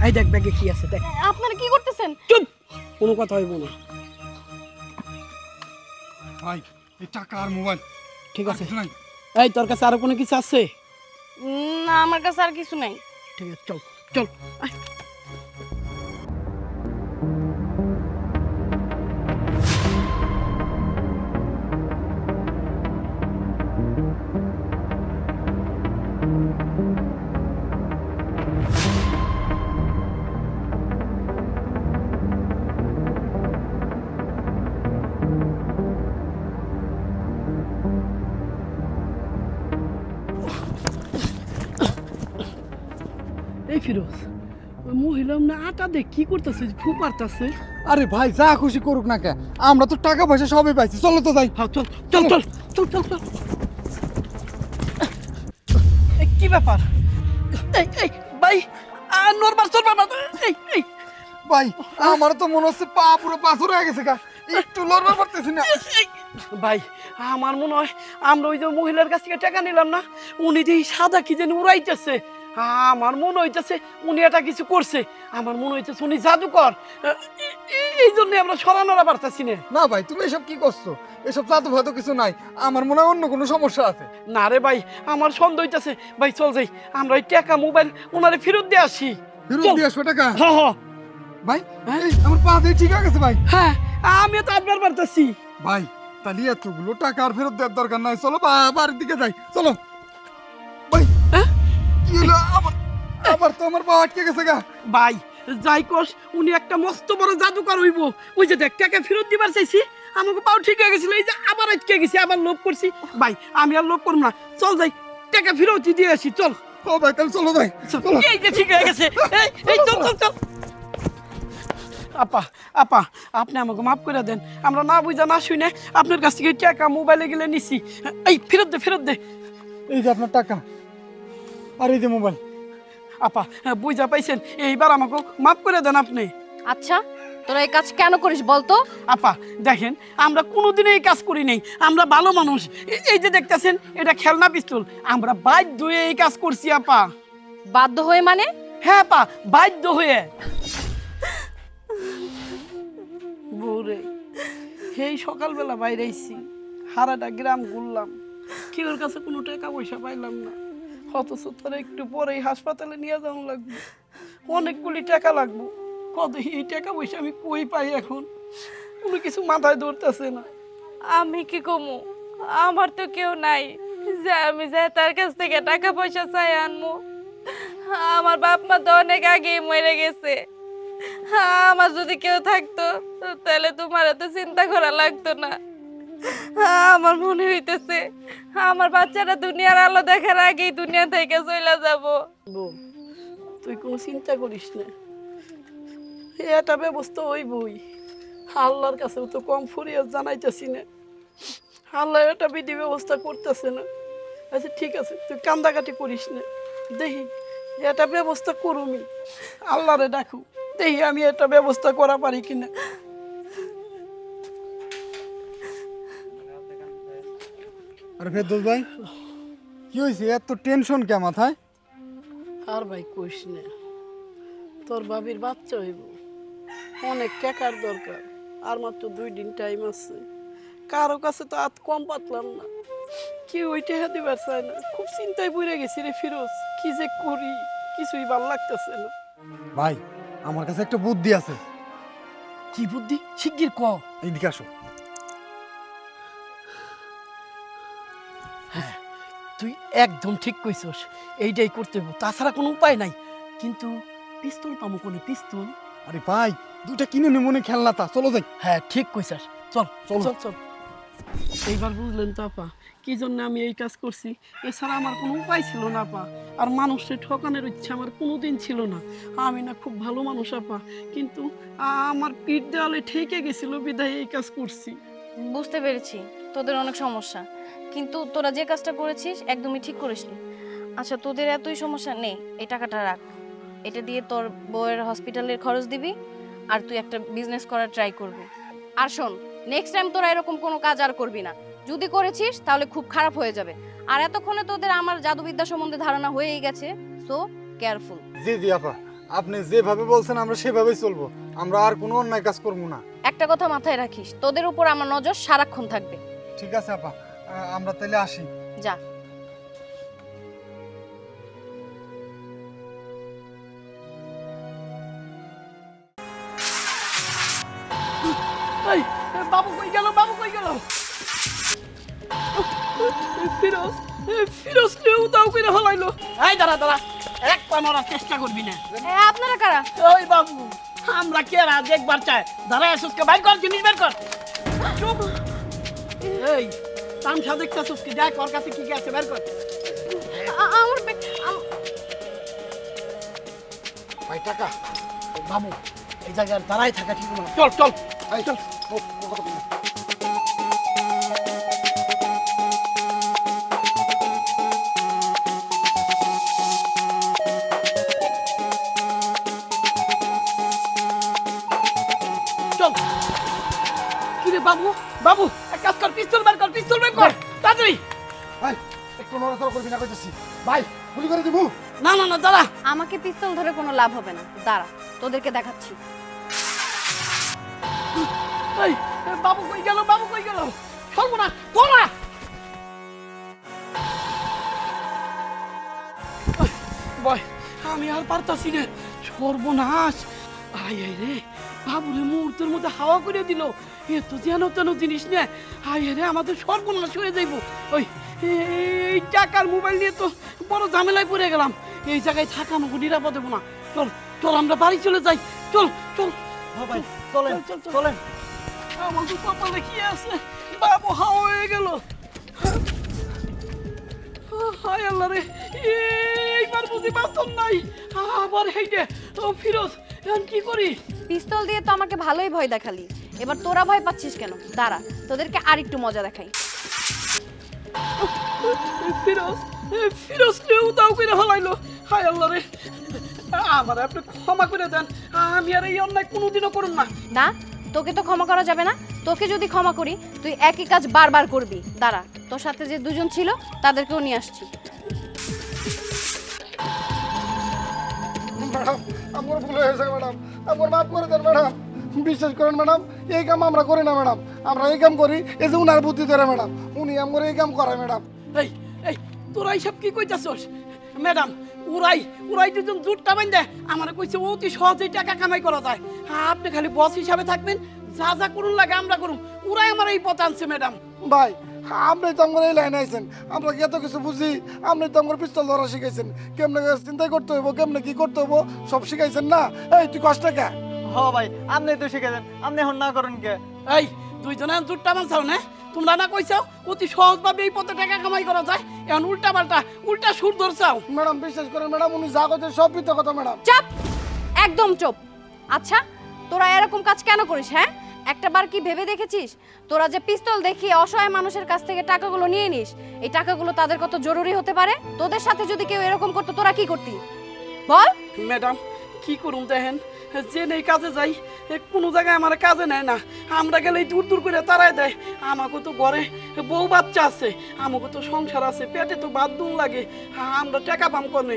এই দেখ ব্যাগে কি আছে দেখ। আপনারা কি করতেছেন? চুপ, কোনো কথা হইব না। ভাই এই টাকা আর মোবাইল ঠিক আছে। নাই? এই তোর কাছে আরো কোনো কিছু আছে? না, আমার কাছে আর কিছু নাই। ঠিক আছে, চল চল আয়। এই ফিরোজ, ওই মহিলা না আটা দেখ কি করতেছে, ফু পারতাছে। আরে ভাই যা খুশি করুক না কে, আমরা তো টাকা পয়সা সবই পাইছি, চলো তো যাই। হ্যাঁ চল চল চল চল চল চল। এই কি ব্যাপার? এই এই ভাই, আর নরবার চলবা না। এই এই ভাই আমার তো মনে হচ্ছে পা পুরো পাথর হয়ে গেছে গা, একটু লড়বার পারতেছি না। ভাই, আমার মনে হয় আমরা ওই যে মহিলার কাছ থেকে টাকা নিলাম না, উনি যে সাদা কি যেন উড়াইতেছে, আমার মনে হইতেছে উনি এটা কিছু করছে। আমার মনে হইতেছে উনি জাদুকর, এই জন্য আমরা সরানোরা পারতেছি না। না ভাই তুমি এসব কি করছো? এসব জাদু ভাদু কিছু নাই, আমার মনে হয় অন্য কোনো সমস্যা আছে। না রে ভাই, আমার সন্দেহ হইতেছে। ভাই চল যাই, আমরা ওই টাকা মোবাইল ওনারে ফেরত দিয়ে আসি। ফেরত দিয়ে আসবে টাকা? হ্যাঁ হ্যাঁ ভাই এই আমার পা দিয়ে ঠিক হয়ে গেছে ভাই। হ্যাঁ, আমিও তো আটবার পারতেছি। ভাই তাহলে এতগুলো টাকা আর ফেরত দেওয়ার দরকার নাই, চলো বাড়ির দিকে যাই, চলো। ভাই কি হলো? আবার তো আমার পা আটকে গেছে গা। ভাই যাই কস, উনি একটা মস্ত বড় জাদুকর হইব। ওই যে দেখ, টাকা ফেরত দিবার চাইছি, আমাকে পাও ঠিক হয়ে গেছিল, এই যে আবার আটকে গেছি, আবার লোভ করছি। ভাই আমি আর লোভ করব না, চল যাই, টাকা ফেরত দিয়ে আসি, চল। ও ভাই তাহলে চলো যাই, চলো। এই যে ঠিক হয়ে গেছে, এই এই চল চল চল। আপা আপা, আপনি আমাকে মাফ করে দেন, আমরা না বুঝা না শুনে আপনার কাছ থেকে টাকা মোবাইলে গেলে নিছি। এই ফেরত দে ফেরত দে। এই যে আপনার টাকা আর এই যে মোবাইল। আপা বুঝা পাইছেন, এইবার আমাকে মাফ করে দেন আপনি। আচ্ছা, তোরা এই কাজ কেন করিস বলতো? আপা দেখেন, আমরা কোনোদিনই এই কাজ করি নাই, আমরা ভালো মানুষ। এই যে দেখতেছেন, এটা খেলনা পিস্তল, আমরা বাধ্য হয়ে এই কাজ করছি আপা। বাধ্য হয়ে মানে? হ্যাঁ আপা, বাধ্য হয়ে। বউরে, সেই সকালবেলা বাইরে আইছি, হারাটা গ্রাম ঘুরলাম, কেউর কাছে কোনো টাকা পয়সা পাইলাম না, অথচ তোর একটু পরেই হাসপাতালে নিয়ে যাওয়া লাগবে, অনেকগুলি টাকা লাগবে। কত এই টাকা পয়সা আমি কই পাই এখন? কোনো কিছু মাথায় ধরতেছে না। আমি কি কমু? আমার তো কেউ নাই যে আমি যাই তার কাছ থেকে টাকা পয়সা চাই আনমু। আমার বাপ মা তো অনেক আগেই মরে গেছে। আমার যদি কেউ থাকতো তাহলে তোমার এত চিন্তা করা লাগতো না। আমার মনে হইতেছে আমার বাচ্চারা দুনিয়ার আলো দেখার আগেই দুনিয়া থেকে চলে যাব। বউ, তুই কোনো চিন্তা করিস না, এটা ব্যবস্থা হইবই। আল্লাহর কাছেও তো কম ফরিয়াদ জানাইতেছি না, আল্লাহ এটা বিধি ব্যবস্থা করতেছে না। আচ্ছা ঠিক আছে, তুই কান্দাকাটি করিস না, দেখি এটা ব্যবস্থা করুমি। আল্লাহরে ডাকু, দেখি আমি এটা ব্যবস্থা করা পারি কিনা। আরে ফেরদৌস ভাই কি হয়েছে, এত টেনশন কে মাথায়? আর ভাই কইস না, তোর ভাবির বাচ্চা হইব, অনেক টাকার দরকার, আর মাত্র 2 দিন টাইম আছে। কারো কাছে তো হাত কম পাতলাম না, কেউ ওই টাকা দিবার চায় না। খুব চিন্তায় পড়ে গেছি রে ফিরোজ, কি যে করি কিছুই ভাল লাগতেছে না। ভাই আমার কাছে একটা বুদ্ধি আছে। কি বুদ্ধি? শিগগির ক। এইদিকে আসো। হ্যাঁ, তুই একদম ঠিক কইছস, এইটাই করতে হবে, তাছাড়া কোনো উপায় নাই। কিন্তু পিস্তল পামু কোনে? পিস্তল? আরে ভাই দুইটা কিনে নে, মনে খেলনা তা, চলো যাই। হ্যাঁ ঠিক কইছস, চল চলো। চল চল। এইবার বুঝলেন তো আপা, কি জন্য আমি এই কাজ করছি? এছাড়া আমার কোনো উপায় ছিল না আপা, আর মানুষকে ঠকানোর ইচ্ছা আমার কোনোদিন ছিল না। আমি না খুব ভালো মানুষ আপা, কিন্তু আমার পিঠ দেওয়ালে ঠেকে গেছিল, বিধায় এই কাজ করছি। বুঝতে পেরেছি তোদের অনেক সমস্যা, কিন্তু তোরা যে কাজটা করেছিস একদমই ঠিক করিসনি। আচ্ছা, তোদের এতই সমস্যা নেই, এই টাকাটা রাখ, এটা দিয়ে তোর বউয়ের হসপিটালের খরচ দিবি, আর তুই একটা বিজনেস করার ট্রাই করবি। আর শোন, নেক্সট টাইম তোরা এরকম কোনো কাজ আর করবি না, যদি করেছিস তাহলে খুব খারাপ হয়ে যাবে। আর এতক্ষণে তোদের আমার জাদুবিদ্যা সম্বন্ধে ধারণা হয়েই গেছে, সো কেয়ারফুল। জি জি আপা, আপনি যেভাবে বলছেন আমরা সেভাবেই চলবো, আমরা আর কোনো অন্যায় কাজ করবো না। একটা কথা মাথায় রাখিস, তোদের উপর আমার নজর সারাক্ষণ থাকবে। ঠিক আছে আপা, আমরা তাহলে আসি। যা। এই বাবু কই গেল, বাবু কই গেল? ফিরোজ, ফিরোজ রে উদাও করে হলাইলো। এই দাঁড়া দাঁড়া, এক পা মারার চেষ্টা করবি না। আপনারা কারা? ওই বাবু, আমরা কে রাজ একবার চাই। দাঁড়া এসে বাইর কর, জিনিস বের কর। চুপ। এই তামসা দেখতেছিস কি? দেখ ওর কাছে কি কি আছে, বের কর। আমার ভাই টাকা। বাবু এই জায়গায় দাঁড়াই থাকা ঠিক না। চল চল এই চল। চল। কিরে বাবু, বাবু এক কাজ কর, পিস্তল বের কর, পিস্তল বের কর তাড়াতাড়ি। ভাই একটু নড়াচড়া করবি না কইতেছি। ভাই গুলি করে দিব। না না না দাঁড়া। আমাকে পিস্তল ধরে কোনো লাভ হবে না, দাঁড়া তোদেরকে দেখাচ্ছি। এই বাবু কই গেল, বাবু কই গেল? সর্বনা তোরা। বয় আমি আর পারতাছি না, সর্বনাশ। আই আই রে, বাবুরে মুহূর্তের মধ্যে হাওয়া করে দিল। এত যেন তেন জিনিস না, আই রে আমাদের সর্বনাশ হয়ে যাইব। ওই এই টাকার মোবাইল নিয়ে তো বড় ঝামেলায় পড়ে গেলাম। এই জায়গায় থাকা আমাকে নিরাপদ হবো না। চল চল আমরা বাড়ি চলে যাই। চল চল ভাই চলেন চলেন। আমার তো কপালে কি আছে, বাবু হাওয়া হয়ে গেল। হায় আল্লাহ রে, এইবার বুঝি বাঁচন নাই। আবার হেইটে ফিরোজ, এখন কি করি? পিস্তল দিয়ে তো আমাকে ভালোই ভয় দেখালি, এবার তোরা ভয় পাচ্ছিস কেন? দাঁড়া তোদেরকে আরেকটু মজা দেখাই। ফিরোজ, ফিরোজ রে উদাও করে হলাইলো। হায় আল্লাহ রে, আমার আপনি ক্ষমা করে দেন। আমি আর এই অন্যায় কোনোদিনও করুন না। না, তোকে তো ক্ষমা করা যাবে না। তোকে যদি ক্ষমা করি তুই একই কাজ বারবার করবি। দাঁড়া, তোর সাথে যে দুজন ছিল তাদেরকেও নিয়ে আসছি। ম্যাডাম আমার ভুল হয়েছে ম্যাডাম, আমার মাফ করে দেন ম্যাডাম। বিশ্বাস করেন ম্যাডাম, এই কাম আমরা করি না ম্যাডাম। আমরা এই কাম করি এই যে উনার বুদ্ধি ধরে ম্যাডাম, উনি আমার এই কাম করে ম্যাডাম। এই এই তোরা এইসব কি কইতাছস? ম্যাডাম উড়াই দুজন জুটটা বাইন্দে আমার কইছে অতি সহজেই টাকা কামাই করা যায়। আপনি খালি বস হিসাবে থাকবেন, যা যা করুন লাগে আমরা করুম। উড়াই আমার এই পথ আনছে ম্যাডাম। ভাই আপনি তো আমার এই লাইনে আইছেন, আমরা কি এত কিছু বুঝি? আপনি তো আমার পিস্তল ধরা শিখাইছেন, কেমনে চিন্তাই করতে হইব, কেমনে কি করতে হইব সব শিখাইছেন না। এই তুই কষ্ট কে? হ ভাই, আপনি তো শিখেছেন, আপনি এখন না করেন কে? এই দুইজনে জুটটা মানছাও না? তোমরা না কইছাও অতি সহজভাবে এই পথে টাকা কামাই করা যায়, এখন উল্টা সুর ধরছাও। ম্যাডাম বিশ্বাস করেন ম্যাডাম, উনি যা করছে সব মিথ্যা কথা ম্যাডাম। চুপ, একদম চুপ। আচ্ছা তোরা এরকম কাজ কেন করিস? হ্যাঁ, একটা বার কি ভেবে দেখেছিস তোরা যে পিস্তল দেখিয়ে অসহায় মানুষের কাছ থেকে টাকাগুলো নিয়ে নিস, এই টাকাগুলো তাদের কত জরুরি হতে পারে? তোদের সাথে যদি কেউ এরকম করতো তোরা কি করতি বল? ম্যাডাম কি করুন দেখেন, যে নেই কাজে যাই, কোনো জায়গায় আমার কাজে নেয় না। আমরা গেলেই দূর দূর করে তাড়াই দেয়। আমাকে তো ঘরে বউ বাচ্চা আছে, আমাকে তো সংসার আছে, পেটে তো বাথরুম লাগে। আমরা টাকা পাম করে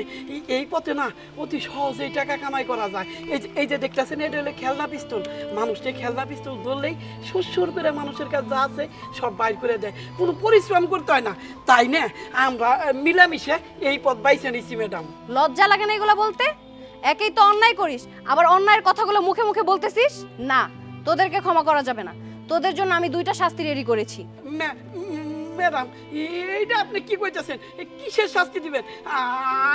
এই পথে না অতি সহজেই টাকা কামাই করা যায়। এই যে দেখতেছেন, এটা হলে খেলনা পিস্তল। মানুষকে খেলনা পিস্তল ধরলেই সুর করে মানুষের কাছে যা আছে সব বাইর করে দেয়, কোনো পরিশ্রম করতে হয় না। তাই না আমরা মিলামিশে এই পথ বাইছে নিছি। ম্যাডাম লজ্জা লাগে না এগুলো বলতে? একেই তো অন্যায় করিস, আবার অন্যায়ের কথাগুলো মুখে মুখে বলতেছিস। না, তোদেরকে ক্ষমা করা যাবে না। তোদের জন্য আমি 2টা শাস্তি রেডি করেছি। ম্যাডাম এইটা আপনি কি কইতেছেন? কিসের শাস্তি দিবেন?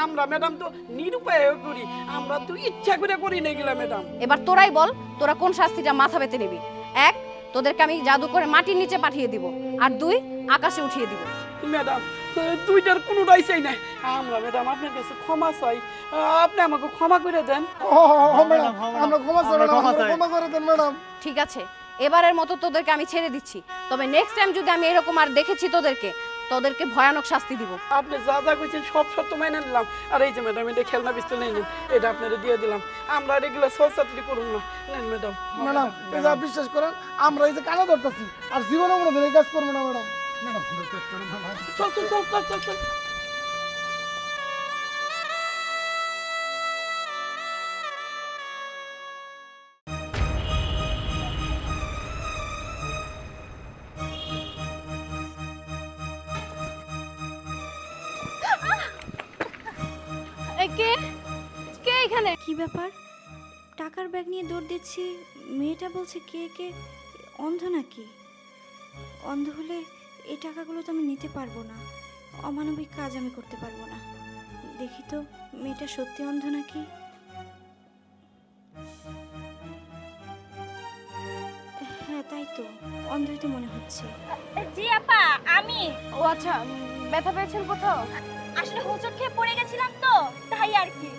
আমরা ম্যাডাম তো নিরুপায় করি, আমরা তো ইচ্ছা করে করি না এগুলা ম্যাডাম। এবার তোরাই বল তোরা কোন শাস্তিটা মাথা পেতে নিবি। 1, তোদেরকে আমি জাদু করে মাটির নিচে পাঠিয়ে দিব, আর 2, আকাশে উঠিয়ে দিব। ম্যাডাম দুইটার কোনোটাই চাই না আমরা। ম্যাডাম আপনার কাছে ক্ষমা চাই, আপনি আমাকে ক্ষমা করে দেন। ম্যাডাম আমরা ক্ষমা চাই ম্যাডাম, ক্ষমা করে দেন ম্যাডাম। ঠিক আছে, এবারের মতো তোদেরকে আমি ছেড়ে দিচ্ছি, তবে নেক্সট টাইম যদি আমি এরকম আর দেখেছি তোদেরকে ভয়ানক শাস্তি দিব। আপনি যা যা কইছেন সব শর্ত মেনে নিলাম। আর এই যে ম্যাডাম এটা খেলনা পিস্তল নিয়ে নিন, এটা আপনারা দিয়ে দিলাম। আমরা রেগুলার সলসাত্রি করুন না। নেন ম্যাডাম। ম্যাডাম এই যা বিশ্বাস করেন, আমরা এই যে কানা ধরতেছি আর জীবনে কোনোদিন এই কাজ করবো না ম্যাডাম। ম্যাডাম চল চল চল চল চল চল। কে কে এখানে? কি ব্যাপার? টাকার ব্যাগ নিয়ে দৌড় দিচ্ছি, মেয়েটা বলছে কে কে, অন্ধ নাকি? অন্ধ হলে এই টাকাগুলো তো আমি নিতে পারবো না, অমানবিক কাজ আমি করতে পারবো না। দেখি তো মেয়েটা সত্যি অন্ধ নাকি। হ্যাঁ তাই তো, অন্ধই তো মনে হচ্ছে। জি আপা, আমি ও আচ্ছা, ব্যথা পেয়েছেন কোথাও? আসলে হোঁচট খেয়ে পড়ে গেছিলাম তো, তাই আর কি।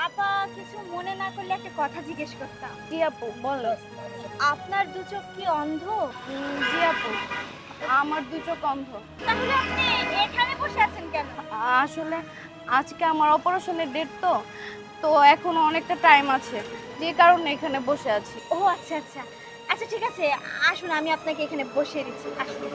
আপা কিছু মনে না করলে একটা কথা জিজ্ঞেস করতাম। জি আপু বলো। আপনার দু চোখ কি অন্ধ? জি আপু, আমার 2 চোখ অন্ধ। তাহলে আপনি এখানে বসে আছেন কেন? আসলে আজকে আমার অপারেশনের ডেট তো, তো এখনো অনেকটা টাইম আছে, যে কারণে এখানে বসে আছি। ও আচ্ছা আচ্ছা আচ্ছা, ঠিক আছে, আসুন আমি আপনাকে এখানে বসিয়ে দিচ্ছি, আসুন।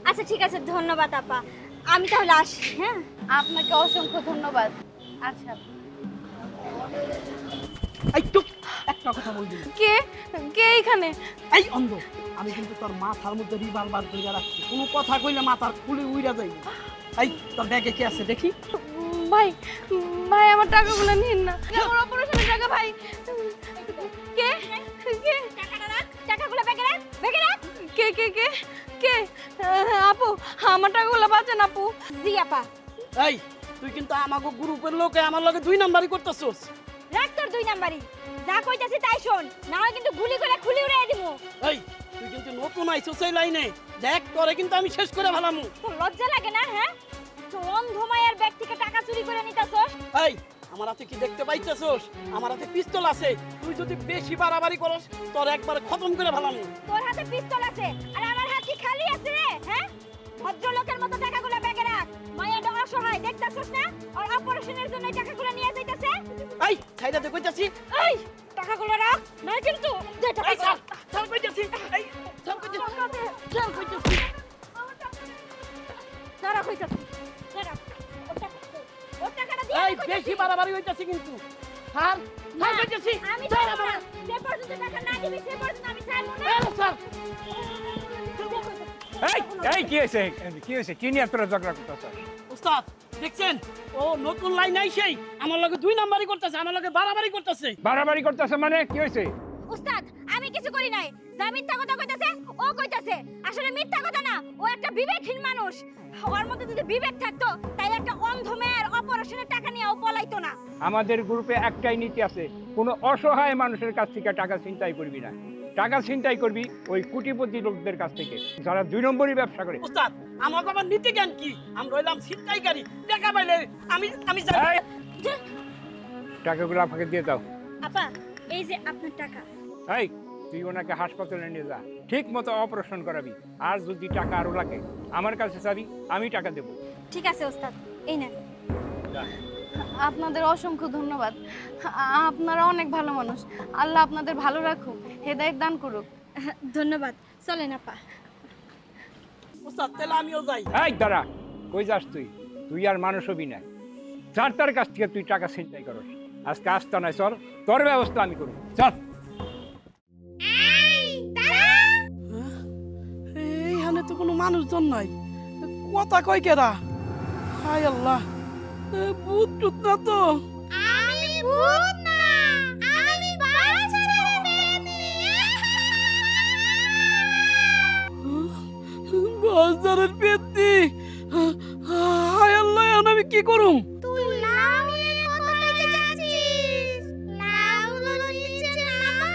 আচ্ছা ঠিক আছে, ধন্যবাদ আপা, আমি তাহলে আসি। হ্যাঁ, আপনাকে অসংখ্য ধন্যবাদ। আচ্ছা। এই চুপ, একটা কথা বলবি না। কে কে এখানে? এই অন্ধ, আমি কিন্তু তোর মাথার মধ্যে রিভলভার ধরে রাখছি, কোনো কথা কইলে মাথার খুলে উইরা যাইবে। এই তোর ব্যাগে কি আছে দেখি? ভাই ভাই আমার টাকাগুলো নিন না, আমার অপারেশনের টাকা ভাই। কে কে? টাকাটা রাখ, টাকাগুলো ব্যাগে রাখ, ব্যাগে রাখ। কে কে কে কে? আপু আমার টাকাগুলো বাঁচান আপু। জি আপা। এই তুই কিন্তু আমাকে গ্রুপের লোকে আমার লগে 2 নাম্বারই করতেছস। রাখ তোর 2 নাম্বারই, যা কইতাছি তাই শোন, না হয় কিন্তু গুলি করে খুলি উড়াই দিমু। এই তুই কিন্তু নতুন আইছস এই লাইনে, দেখ তোরে কিন্তু আমি শেষ করে ফেলামু। তোর লজ্জা লাগে না? হ্যাঁ, তোর অন্ধ মায়ের ব্যাগ থেকে টাকা চুরি করে নিতাছস। এই আমার হাতে কি দেখতে পাইতেছস? আমার হাতে পিস্তল আছে, তুই যদি বেশি বাড়াবাড়ি করস তোর একবার খতম করে ফেলামু। তোর হাতে পিস্তল আছে আর আমার হাত কি খালি আছে রে? হ্যাঁ, ভদ্রলোকের মতো টাকাগুলো ব্যাগে রাখ। মায়াটা অসহায়, দেখতাছস না? আর অপারেশনের জন্য এই টাকাগুলো নিয়ে যাইতাছে। এই ছাইরা দে কইতাছি। এই টাকাগুলো রাখ, নয় কিন্তু দে টাকা। এই স্যার, স্যার কইতাছি। এই স্যার কইতাছি। স্যার কইতাছি। দাঁড়া কইতাছি, দাঁড়া। ওর টাকাটা দিয়ে এই বেশি বাড়াবাড়ি হইতাছে কিন্তু। স্যার, স্যার কইতাছি। আমি স্যার ছাড়বো আমার না। যে পর্যন্ত টাকা না দিবি সে পর্যন্ত আমি ছাড়বো না। এই স্যার। এই এই কি হয়েছে? কি হয়েছে? কি নিয়ে তোরা ঝগড়া করতেছ? উস্তাদ দেখছেন, ও নতুন লাইন আইছেই আমার লগে 2 নাম্বারই করতেছে, আমার লগে বাড়াবাড়ি করতেছে। বাড়াবাড়ি করতেছে মানে কি হয়েছে? উস্তাদ আমি কিছু করি নাই, যা মিথ্যা কথা কইতাছে ও কইতাছে, আসলে মিথ্যা কথা না, ও একটা বিবেকহীন মানুষ। ওর মধ্যে যদি বিবেক থাকতো তাহলে একটা অন্ধ মেয়ের অপারেশনের টাকা নিয়ে ও পলাইতো না। আমাদের গ্রুপে একটাই নীতি আছে, কোনো অসহায় মানুষের কাছ থেকে টাকা ছিনতাই করবি না। টাকা ছিনতাই করবি ওই কোটিপতি লোকদের কাছ থেকে, যারা 2 নম্বরই ব্যবসা করে। উস্তাদ আমাকে আবার নীতি জ্ঞান কি? আমরা হইলাম ছিনতাইকারী, টাকা পাইলে আমি যাই। এই, টাকাগুলো আপনাকে দিয়ে দাও। আপা এই যে আপনার টাকা। এই তুই ওনাকে হাসপাতালে নিয়ে যা, ঠিক মতো অপারেশন করাবি। আর যদি টাকা আরো লাগে আমার কাছে চাবি, আমি টাকা দেবো। ঠিক আছে ওস্তাদ, এই নেন। আপনাদের অসংখ্য ধন্যবাদ। আপনারা অনেক ভালো মানুষ, আল্লাহ আপনাদের ভালো রাখুক, হেদায়েত দান করুক। ধন্যবাদ, চলেন আপা। উস্তাদ তাহলে আমিও যাই। এই দাঁড়া, কই যাস তুই? তুই আর মানুষ হবি না, যার তার কাছ থেকে তুই টাকা ছিনতাই করস। আজকে আসতে নাই, চল তোর ব্যবস্থা আমি করব। চল। এইখানে তো কোনো মানুষজন নাই, কথা কয় কেরা? হায় আল্লাহ, ভূত টুত না তো? আমি ভূত না, আমি বাচ্চাদের মেয়ে। বাজারের পেত্তি। হায় আল্লাহ, এখন আমি কি করুম? তুই লাউয়ের কোথায় যাচ্ছিস? লাউগুলো নিচে নামা।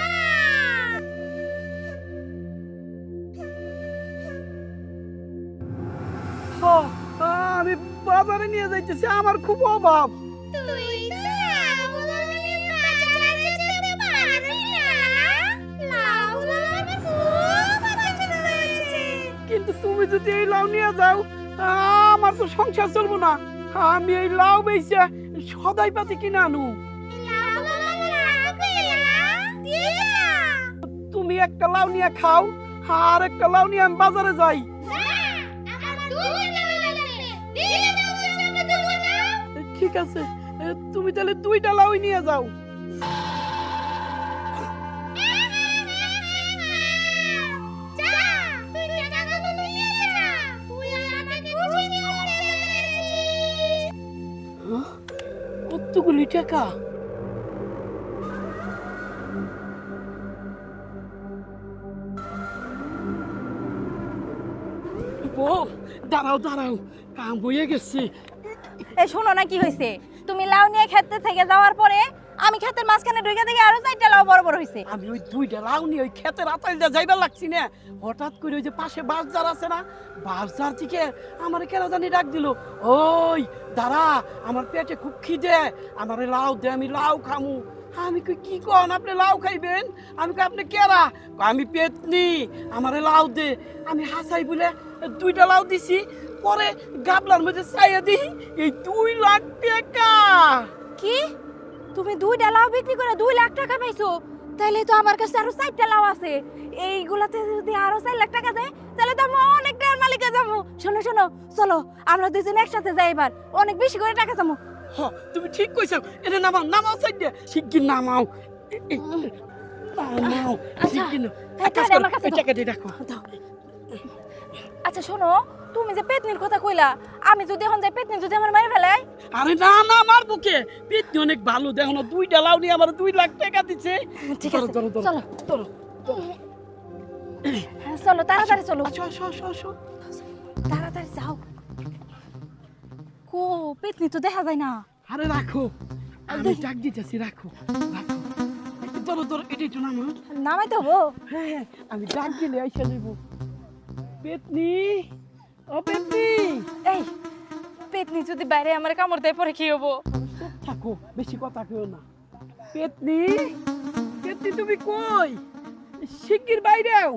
আমি বাজারে নিয়ে যাইতেছি, আমার খুব অভাব। তুই লাউগুলো নিয়ে বাজারে যেতে পারবি না। লাউগুলো আমি খুব পছন্দ করেছি। কিন্তু তুমি যদি এই লাউ নিয়ে যাও, আমার তো সংসার চলবো না। আমি এই লাউ বেচে সদাই পাতি কিনে আনু। লাউগুলো রাখবি না, দিয়ে যা। তুমি একটা লাউ নিয়ে খাও, আর একটা লাউ নিয়ে আমি বাজারে যাই। আমার দুটো লাগবে, দিয়ে দাও আমাকে দুটো। ঠিক আছে, তুমি তাহলে 2টা লাউ নিয়ে যাও। কতগুলি টাকা? বউ দাঁড়াও দাঁড়াও, কাম হয়ে গেছে। এই শোনো না কি হয়েছে, তুমি লাউ নিয়ে খেতে থেকে যাওয়ার পরে আমি ক্ষেতের মাঝখানে ঢুকে দেখি আরো 4টা লাউ বড় বড় হয়েছে। আমি ওই 2টা লাউ নিয়ে ওই ক্ষেতের আতাইলটা যাইবার লাগছি না, হঠাৎ করে ওই যে পাশে বাজার আছে না, বাজার থেকে আমার কেন জানি ডাক দিল, ওই দাঁড়া আমার পেটে খুব খিদে, আমারে লাউ দে, আমি লাউ খামু। আমি কই কি কোন আপনি লাউ খাইবেন? আমি কই আপনি কেরা? আমি পেতনি, আমারে লাউ দে। আমি হাসাই বলে 2টা লাউ দিছি, পরে গাবলার মধ্যে চাইয়া দিই এই 2 লাখ টাকা। কি তুমি 2টা লাউ বিক্রি করে 2 লাখ টাকা পাইছো? তাহলে তো আমার কাছে আরো 4টা লাউ আছে, এইগুলাতে যদি আরো 4 লাখ টাকা দেয় তাহলে তো আমরা অনেক টাকার মালিক হয়ে যাবো। শোনো শোনো, চলো আমরা দুজন একসাথে যাই, এবার অনেক বেশি করে টাকা যাবো। হ তুমি ঠিক কইছো, এটা নামাও নামাও সাইডে, শিগগির নামাও নামাও শিগগির। আমার কাছে টাকা দিয়ে রাখো। আচ্ছা শোনো, তুমি যে পেতনির কথা কইলা, আমি যদি এখন যাই পেতনি যদি আমার মেরে ফেলে? আরে না না, মারবো কে? পেতনি অনেক ভালো, দেখো না 2টা লাউ নিয়ে আমার 2 লাখ টাকা দিছে। ঠিক আছে ধরো ধরো চলো ধরো ধরো। হ্যাঁ চলো তাড়াতাড়ি চলো, আসো আসো আসো আসো। তাড়াতাড়ি যাও। কো পেতনি তো দেখা যায় না। আরে রাখো, আমি ডাক দিতেছি, রাখো রাখো। ধরো ধরো, এটা একটু নামাও। নামাইতে হবো? হ্যাঁ হ্যাঁ, আমি ডাক দিলে আইসা দেব। পেতনি, ও পেতনি। এই পেতনি যদি বাইরে আমার কামড় দেয় পরে কি হবো? চুপ থাকো, বেশি কথা কেউ না। পেতনি, পেতনি তুমি কই? শিগগির বাইরেও।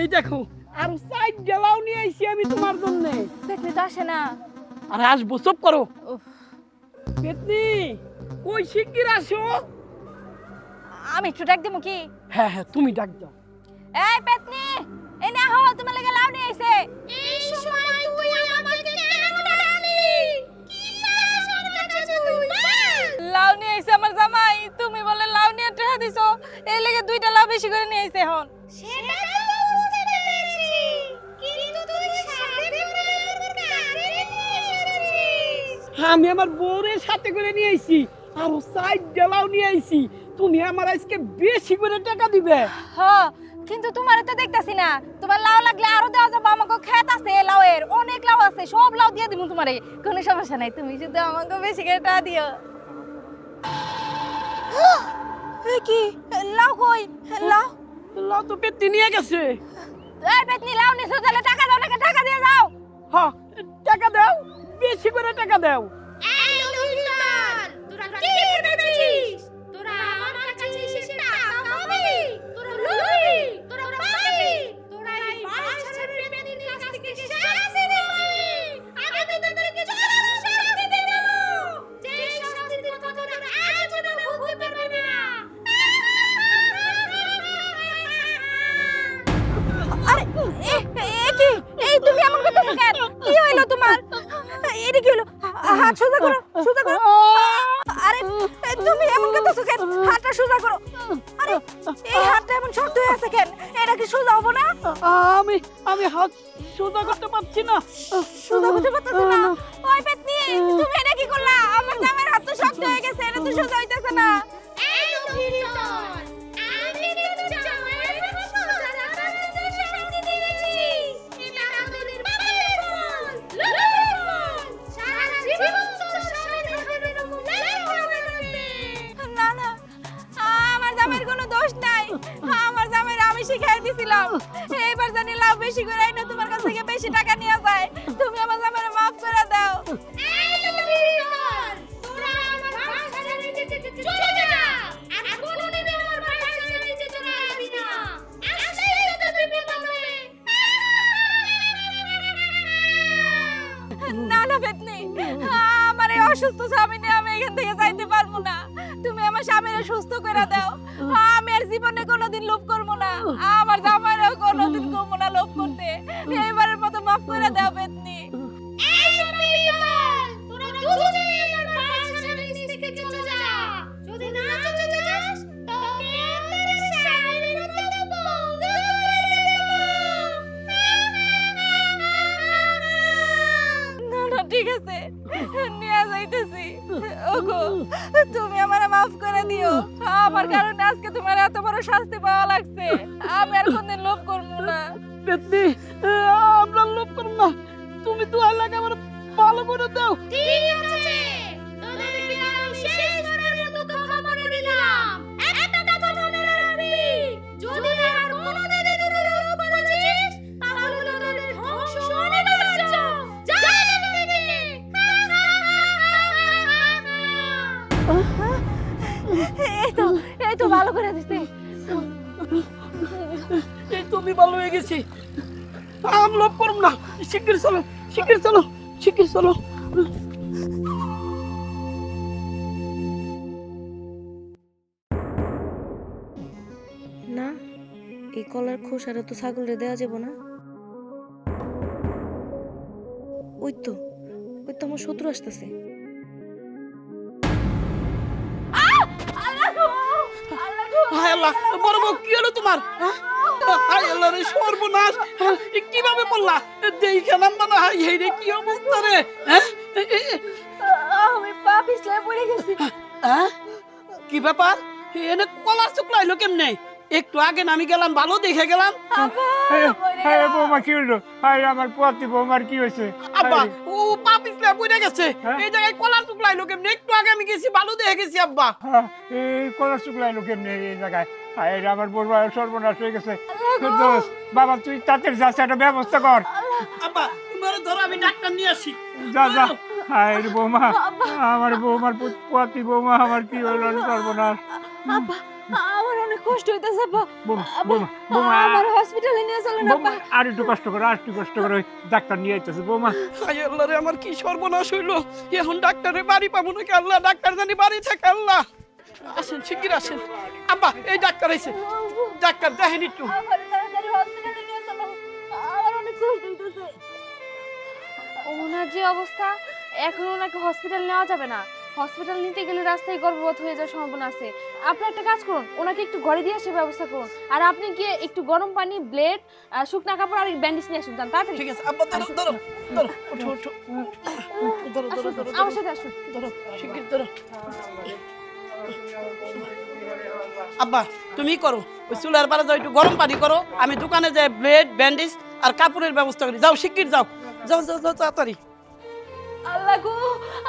এই দেখো আর 4টা লাউ নিয়ে আইছি আমি তোমার জন্য। পেতনি তো আসে না। আরে আসবো, চুপ করো। উফ, পেতনি কই, শিগগির আসো। আমি একটু ডাক দেবো কি? হ্যাঁ হ্যাঁ, তুমি ডাক দাও। এই পেতনি, এই না হো, তোমার লাগি লাউ নিয়ে আইছে। এই সময় তুই আমাকে কেন ডাকলি? কি চাস আমার কাছে তুই? লাউ নিয়ে আইছে আমার জামাই, তুমি বলে লাউ নিয়ে টাকা দিছো, এই লেগে 2টা লাউ বেশি করে নিয়ে আইছে এখন। সেটা তো বুঝতে পেরেছি, কিন্তু তুই সাথে করে আমার কারে নিয়ে এসেছিস? আমি আমার বউরের সাথে করে নিয়ে আইছি, আর 4টা লাউ নিয়ে আইছি। তুমি আমার আজকে বেশি করে টাকা দিবে। হ্যাঁ, কিন্তু তোমারে তো দেখতাছি না। তোমার লাউ লাগলে আরো দেওয়া যাবে, আমাকে ক্ষেত আছে লাউয়ের, অনেক লাউ আছে, সব লাউ দিয়ে দিমু তোমারে, কোনো সমস্যা নাই, তুমি শুধু আমাকে বেশি করে টাকা দিও। এ কি লাউ কই? লাউ লাউ তো পেতনি নিয়ে গেছে। এই পেতনি, লাউ নিছো তাহলে টাকা দাও, নাকি টাকা দিয়ে যাও। হ্যাঁ টাকা দাও, বেশি করে টাকা দাও। এই লুইটার, তোরা কি ভেবেছিস? তোরা আমার কাছে এসে টাকা পাবি? তোরা লুবি, তোরা পাবি, তোরা এই বাচ্চাদের পেতনির কাছ থেকে শাস্তি দিবি। আমি তো তোদেরকে চরম শাস্তি দেব, যে শাস্তির কথা তোরা আজীবন ভুলতে পারবি না। আরে কি এই তুমি এমন করতেছো কেন? কি হইলো তোমার? এটা কি হলো? হাত সোজা করো, সোজা করো। আরে তুমি এমন করতেছো কেন? হাতটা সোজা করো। আরে এই হাতটা এমন শক্ত হয়ে আছে কেন? এটা কি সোজা হবে না? আমি হাত সোজা করতে পারছি না। সোজা করতে পারতেছ না? ওই পেতনি, তুমি এটা কি করলা? আমার জামাইয়ের হাত তো শক্ত হয়ে গেছে, এটা তো সোজা হইতেছে না। এই ভিতর আমি কিন্তু জামাইয়ের হাত সোজা করতে শাস্তি দিয়েছি। এটা আমাদের বাবার ফল, লুলুর ফল। সারা জীবন তোর স্বামীর হাতের এরকম লেখা থাকবে। না না, আমার জামাইয়ের কোনো দোষ নাই, আমার জামাইয়ের আমি শিখাই দিছিলাম। এইবার জানি লাভ বেশি করে আইনো তোমার কাছ থেকে বেশি টাকা নিয়ে যায়, তুমি আমার জামাইয়ের মাফ করে দাও। এই লুলুর, তোরা আমার বাসার নিচে চলে যা, আর কোনোদিন আমার বাসার নিচে তোরা আসবি না। আসলেই তো তুই বিপদে। না না পেতনি, আমার এই অসুস্থ স্বামী নিয়ে আমি এখান থেকে যাইতে পারবো না। তুমি আমার স্বামীরে সুস্থ করে দাও, আমি আর জীবনে কোনোদিন লোভ করবো না, আমার জামাইরও কোনোদিন কমবো না লোভ করতে। এইবারের মতো মাফ করে দাও পেতনি। এই তোরা দুজনেই আমার বাসার নিচ থেকে ওগো তুমি আমারে মাফ করে দিও, আমার কারণে আজকে তোমার এত বড় শাস্তি পাওয়া লাগছে। আমি আর কোনদিন লোভ করবো না। পেতনি আমরা লোভ করব না, তুমি তো আল্লাহকে আমার ভালো করে দাও। ঠিক আছে, তোদেরকে আমি শেষবারের মতো কথা বলে দিলাম, একটা কথা মনে রাখবি, যদি আর কোনোদিন তোরা লোভ করেছিস তাহলে তোদের ধ্বংস অনিবার্য। যা এখান থেকে। এই তো ভালো করে দিছি। এই তুমি ভালো হয়ে গেছি, আমি লোভ করব না। শিগগির চলো, শিগগির চলো, শিগগির চলো। না, এই কলার খোসাটা তো ছাগলে দেওয়া যাবে না। ওই তো আমার শত্রু আসতেছে। হায় আল্লাহ, বড় বউ কি হলো তোমার? হায় আল্লাহ রে, সর্বনাশ, কিভাবে পড়লা? দেখে নাম না, হাই রে কি অবস্থা রে। আমি পা পিছলে পড়ে গেছি। কি ব্যাপার? এনে কলার শুকলাইলো কেমনে? একটু আগে আমি গেলাম, ভালো দেখে গেলাম। হ্যাঁ বৌমা কি হলো? হায় আমার পোয়াতি বৌমার কি হয়েছে? আব্বা ও পা পিছলে পড়ে গেছে, এই জায়গায় কলার শুকলাইলো কেমনে? একটু আগে আমি গেছি, ভালো দেখে গেছি আব্বা। এই কলার শুকলাইলো কেমনে এই জায়গায়? হায় রে আমার বড় সর্বনাশ হয়ে গেছে। বাবা তুই তাদের যাচ্ছে একটা ব্যবস্থা কর। আব্বা তোমার ধরো, আমি ডাক্তার নিয়ে আসি। যা যা। হায় রে বৌমা, আমার বৌমার পোয়াতি বৌমা আমার কি হলো সর্বনাশ। আব্বা আমার অনেক কষ্ট হইতেছে। আমার হসপিটালে নিয়ে চলেন আব্বা। আর একটু কষ্ট করো, আর একটু কষ্ট করো, ডাক্তার নিয়ে আইতেছে বৌমা। হায় আল্লাহ রে, আমার কি সর্বনাশ হইলো। এখন ডাক্তারের বাড়ি পাবো নাকি? আল্লাহ, ডাক্তার জানি বাড়ি থাকে। আল্লাহ, আসেন, শিগগির আসেন। আব্বা এই ডাক্তার আইছে, ডাক্তার দেখেন একটু। আমার তাড়াতাড়ি হসপিটালে নিয়ে চলো, আমার অনেক কষ্ট হইতেছে। ওনার যে অবস্থা, এখন ওনাকে হসপিটাল নেওয়া যাবে না। হসপিটাল নিতে গেলে রাস্তায় গর্ভপাত হয়ে যাওয়ার সম্ভাবনা আছে। আপনি একটা কাজ করুন, ওনাকে একটু ঘরে দিয়ে আসে ব্যবস্থা করুন। আর আপনি গিয়ে একটু গরম পানি, ব্লেড, শুকনা কাপড় আর ব্যান্ডেজ নিয়ে আসুন। তাড়াতাড়ি। ঠিক আছে আব্বা, ধরো ধরো ধরো, ওঠো ওঠো, ধরো ধরো ধরো, আমার সাথে আসুন। ধরো, শিগগির ধরো। আব্বা তুমি করো, ওই চুলার পারে যাও, একটু গরম পানি করো, আমি দোকানে যাই ব্লেড, ব্যান্ডেজ আর কাপড়ের ব্যবস্থা করি। যাও শিগগির যাও, যাও যাও যাও তাড়াতাড়ি। আল্লাহ গো,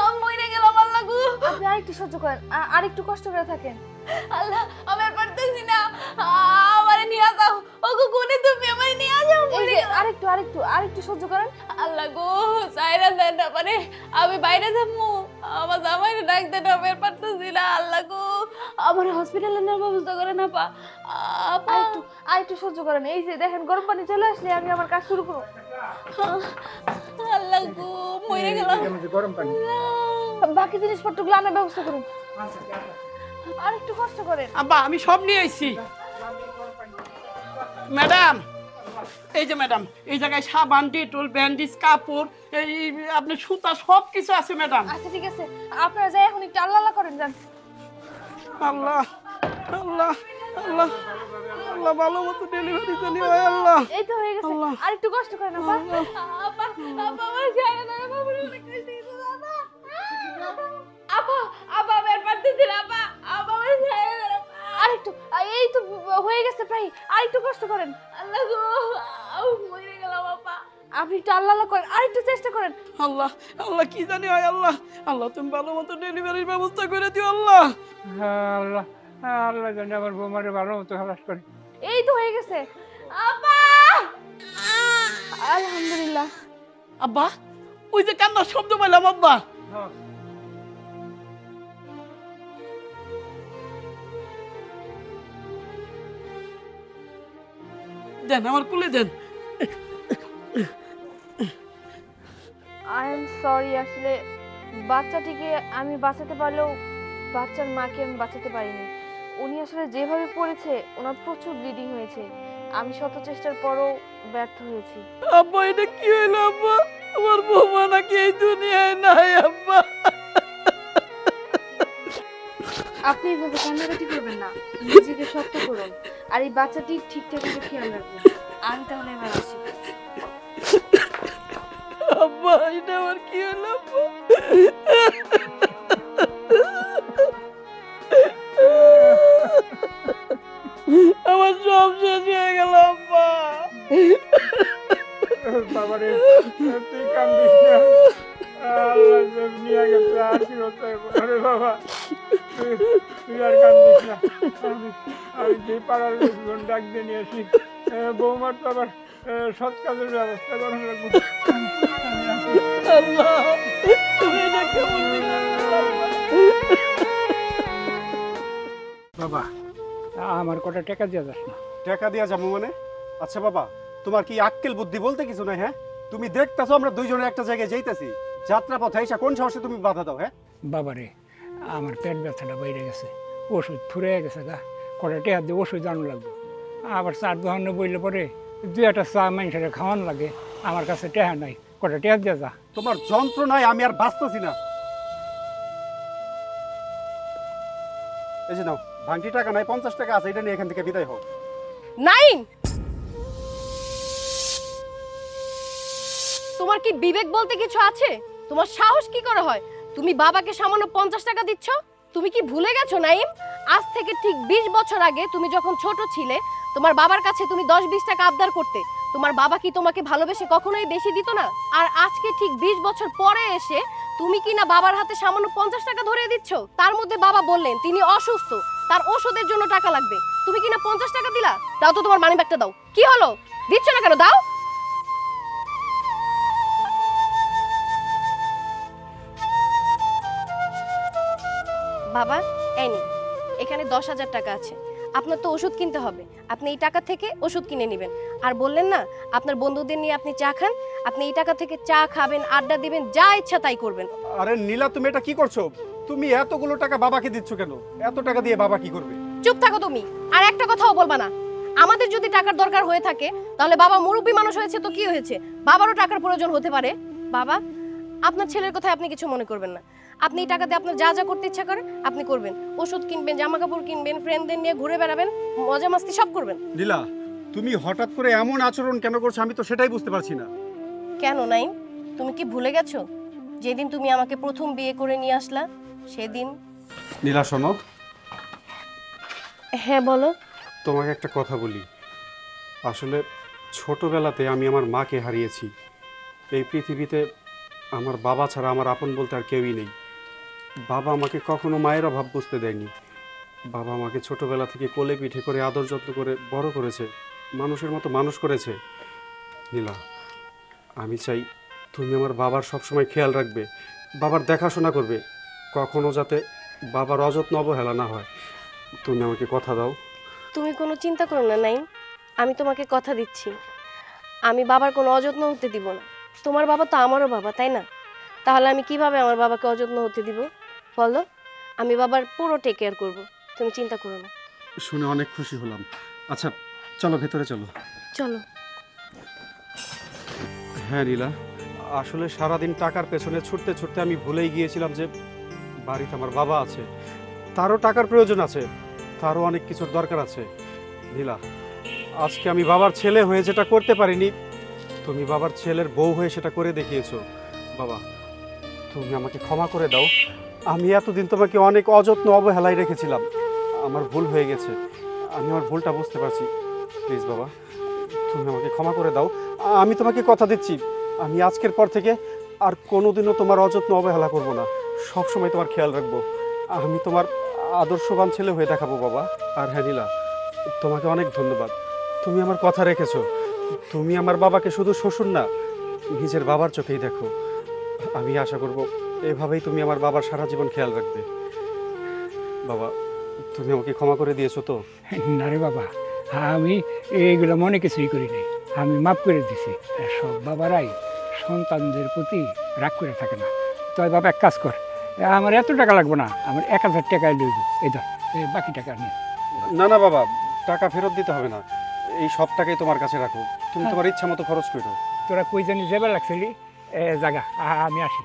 আমি মরে গেলাম। আল্লাহ গো, আপনি আরেকটু সহ্য করেন, আর একটু কষ্ট করে থাকেন। আল্লাহ আমি আর পারতেছি না, আমারে নিয়ে যাও। ওগো কোনে তুমি আমারে নিয়ে যাও। এই যে আরেকটু সহ্য করেন। আল্লাহ গো, সাইরা দেন না, মানে আমি বাইরে যাবো, আমার জামাইরে ডাকতে না, আমি আর পারতেছি না। আল্লাহ গো, আমার হসপিটালে নেওয়ার ব্যবস্থা করে না পা। আরেকটু সহ্য করেন। এই যে দেখেন, গরম পানি চলে আসলে আমি আমার কাজ শুরু করব। আল্লাহ গো, মরে গেলাম। গরম পানি, বাকি জিনিসপত্রগুলো আনার ব্যবস্থা করুন। আরেকটু কষ্ট করেন। আব্বা আমি সব নিয়ে আইছি। ম্যাডাম এই যে ম্যাডাম, এই জায়গায় সাবান, ডেটল, ব্যান্ডেজ, কাপড়, এই আপনার সুতা সব কিছু আছে ম্যাডাম। আচ্ছা ঠিক আছে, আপনারা যাই এখন একটু আল্লাহ আল্লাহ করেন যান। আল্লাহ আল্লাহ আল্লাহ আল্লাহ, ভালো মতো ডেলিভারি জানি হয়। আল্লাহ এই তো হয়ে গেছে, আরেকটু কষ্ট করেন। আপা আপা আপা আমার জানা না, আপা আমার অনেক কষ্ট হইছে। আপা আপা আমি আর পারতেছি না। আপা আপা আমার জানা না। আরেকটু, এই তো হয়ে গেছে প্রায়, আরেকটু কষ্ট করেন। আল্লাহ গো, আমি মরে গেলাম। আপা আপনি একটু আল্লাহ আল্লাহ করেন, আরেকটু চেষ্টা করেন। আল্লাহ আল্লাহ, কি জানি হয়। আল্লাহ আল্লাহ, তুমি ভালো মতো ডেলিভারির ব্যবস্থা করে দিও। আল্লাহ আল্লাহ আল্লাহ জানি আমার বৌমারে ভালো মতো খালাস করে। এই তো হয়ে গেছে। আপা আলহামদুলিল্লাহ। আব্বা ওই যে কান্নার শব্দ পাইলাম। আব্বা দেন, আমার কুলে দেন। আই এম সরি, আসলে বাচ্চাটিকে আমি বাঁচাতে পারলেও বাচ্চার মাকে আমি বাঁচাতে পারিনি। উনি আসলে যেভাবে পড়েছে, ওনার প্রচুর ব্লিডিং হয়েছে। আমি শত চেষ্টার পরও ব্যর্থ হয়েছি। আব্বা এটা কি হইলো? আব্বা আমার বৌমা নাকি এই দুনিয়ায় নাই। আব্বা আপনি এইভাবে কান্নাকাটি করবেন না, নিজেকে শক্ত করুন আর এই বাচ্চাটি ঠিকঠাক করে খেয়াল রাখবেন। আমি তাহলে এবার আসি। আব্বা এটা আমার কি হলো? আব্বা সব শেষ হয়ে গেল আব্বা। বাবারে তুই কান্দিস না, আল্লাহ সব নিয়ে গেছে, আর কি হতে পারে বাবা, তুই আর কান্দিস না। আমি যে পাড়ার লোকজন ডাক দিয়ে নিয়ে আসি, বৌমার তো আবার সৎ কাজের ব্যবস্থা করা লাগবে। আল্লাহ, তুমি এটা কেমন দিলে আব্বা? বাবা আমার কটা টাকা দিয়ে যাস না। টাকা দিয়া যাবো মানে? আচ্ছা বাবা, তোমার কি আক্কেল বুদ্ধি বলতে কিছু নাই? হ্যাঁ, তুমি দেখতেছো আমরা দুইজনে একটা জায়গায় যাইতেছি, যাত্রা পথে এসে কোন সাহসে তুমি বাধা দাও? হ্যাঁ বাবারে আমার পেট ব্যথাটা বাইরে গেছে, ওষুধ ফুরে গেছে গা, কটা টাকা দিয়ে ওষুধ আনো লাগবে। আবার চার দোকানে বইলে পরে দুই একটা চা মানুষের খাওয়ান লাগে, আমার কাছে টাকা নাই, কটা টাকা দিয়ে যা। তোমার যন্ত্রণায় আমি আর বাঁচতেছি না। এই যে নাও, ভাঙটি টাকা নাই, 50 টাকা আছে, এটা নিয়ে এখান থেকে বিদায় হোক। নাইম, তোমার কি বিবেক বলতে কিছু আছে? তোমার সাহস কি করে হয়? তুমি বাবাকে সামান্য 50 টাকা দিচ্ছ? তুমি কি ভুলে গেছো নাইম? আজ থেকে ঠিক 20 বছর আগে তুমি যখন ছোট ছিলে, তোমার বাবার কাছে তুমি 10-20 টাকা আবদার করতে। তোমার বাবা কি তোমাকে ভালোবেসে কখনোই বেশি দিত না? আর আজকে ঠিক 20 বছর পরে এসে তুমি কি না বাবার হাতে সামান্য 50 টাকা ধরিয়ে দিচ্ছ? তার মধ্যে বাবা বললেন তিনি অসুস্থ, তার ওষুধের জন্য টাকা লাগবে, তুমি কি না 50 টাকা দিলা? দাও তো তোমার মানি ব্যাগটা দাও। কি হলো, দিচ্ছ না কেন? দাও। বাবা এই নিন, এখানে 10,000 টাকা আছে, আপনার তো ওষুধ কিনতে হবে, আপনি এই টাকা থেকে ওষুধ কিনে নেবেন। আর বললেন না আপনার বন্ধুদের নিয়ে আপনি চা খান, আপনি এই টাকা থেকে চা খাবেন, আড্ডা দিবেন, যা ইচ্ছা তাই করবেন। আরে নীলা, তুমি এটা কি করছো? তুমি এতগুলো টাকা বাবাকে দিচ্ছ কেন? এত টাকা দিয়ে বাবা কি করবে? চুপ থাকো তুমি, আর একটা কথাও বলবা না। আমাদের যদি টাকার দরকার হয়ে থাকে তাহলে বাবা মুরব্বী মানুষ হয়েছে তো কি হয়েছে, বাবারও টাকার প্রয়োজন হতে পারে। বাবা, আপনার ছেলের কথা আপনি কিছু মনে করবেন না, আপনি এই টাকা দিয়ে আপনার যা যা করতে ইচ্ছা করে আপনি করবেন, ওষুধ কিনবেন, জামা কাপড় কিনবেন, ফ্রেন্ডদের নিয়ে ঘুরে বেড়াবেন, মজা মাস্তি সব করবেন। নীলা, তুমি হঠাৎ করে এমন আচরণ কেন করছো আমি তো সেটাই বুঝতে পারছি না। কেন নাইম, তুমি কি ভুলে গেছো যেদিন তুমি আমাকে প্রথম বিয়ে করে নিয়ে আসলা সেদিন? নীলা শোনো, হ্যাঁ বলো। তোমাকে একটা কথা বলি। আসলে ছোটবেলাতে আমি আমার মাকে হারিয়েছি। এই পৃথিবীতে আমার বাবা ছাড়া আমার আপন বলতে আর কেউই নেই। বাবা আমাকে কখনো মায়ের অভাব বুঝতে দেয়নি। বাবা আমাকে ছোটবেলা থেকে কোলে পিঠে করে আদর যত্ন করে বড় করেছে, মানুষের মতো মানুষ করেছে। নীলা, আমি চাই তুমি আমার বাবার সবসময় খেয়াল রাখবে, বাবার দেখাশোনা করবে, কখনো যাতে বাবার অযত্ন অবহেলা না হয়। তুমি আমাকে কথা দাও। তুমি কোনো চিন্তা করো না নাইম, আমি তোমাকে কথা দিচ্ছি, আমি বাবার কোনো অযত্ন হতে দিব না। তোমার বাবা তো আমারও বাবা, তাই না? তাহলে আমি কিভাবে আমার বাবাকে অযত্ন হতে দিব বলো? আমি বাবার পুরো টেক কেয়ার করবো, তুমি চিন্তা করো না। শুনে অনেক খুশি হলাম। আচ্ছা চলো ভেতরে চলো। চলো। হ্যাঁ নীলা, আসলে সারাদিন টাকার পেছনে ছুটতে ছুটতে আমি ভুলেই গিয়েছিলাম যে বাড়িতে আমার বাবা আছে, তারও টাকার প্রয়োজন আছে, তারও অনেক কিছুর দরকার আছে। নীলা, আজকে আমি বাবার ছেলে হয়ে যেটা করতে পারিনি, তুমি বাবার ছেলের বউ হয়ে সেটা করে দেখিয়েছো। বাবা, তুমি আমাকে ক্ষমা করে দাও। আমি এতদিন তোমাকে অনেক অযত্ন অবহেলায় রেখেছিলাম, আমার ভুল হয়ে গেছে, আমি আমার ভুলটা বুঝতে পারছি। প্লিজ বাবা, তুমি আমাকে ক্ষমা করে দাও। আমি তোমাকে কথা দিচ্ছি, আমি আজকের পর থেকে আর কোনোদিনও তোমার অযত্ন অবহেলা করব না, সবসময় তোমার খেয়াল রাখবো, আমি তোমার আদর্শবান ছেলে হয়ে দেখাবো বাবা। আর হ্যাঁ নীলা, তোমাকে অনেক ধন্যবাদ, তুমি আমার কথা রেখেছো। তুমি আমার বাবাকে শুধু শ্বশুর না, নিজের বাবার চোখেই দেখো। আমি আশা করব এভাবেই তুমি আমার বাবার সারা জীবন খেয়াল রাখবে। বাবা, তুমি আমাকে ক্ষমা করে দিয়েছো তো? না রে বাবা, আমি এইগুলো মনে কিছুই করি নাই, আমি মাফ করে দিছি। সব বাবারাই সন্তানদের প্রতি রাগ করে থাকে না। তুই বাবা এক কাজ কর, আমার এত টাকা লাগবে না, আমার 1000 টাকায় লইব, এই ধর বাকি টাকা নিয়ে। না না বাবা, টাকা ফেরত দিতে হবে না, এই সব টাকাই তোমার কাছে রাখো, তুমি তোমার ইচ্ছা মতো খরচ করো। তোরা কই জানি যাবে লাগছিলি জায়গা, আমি আসি।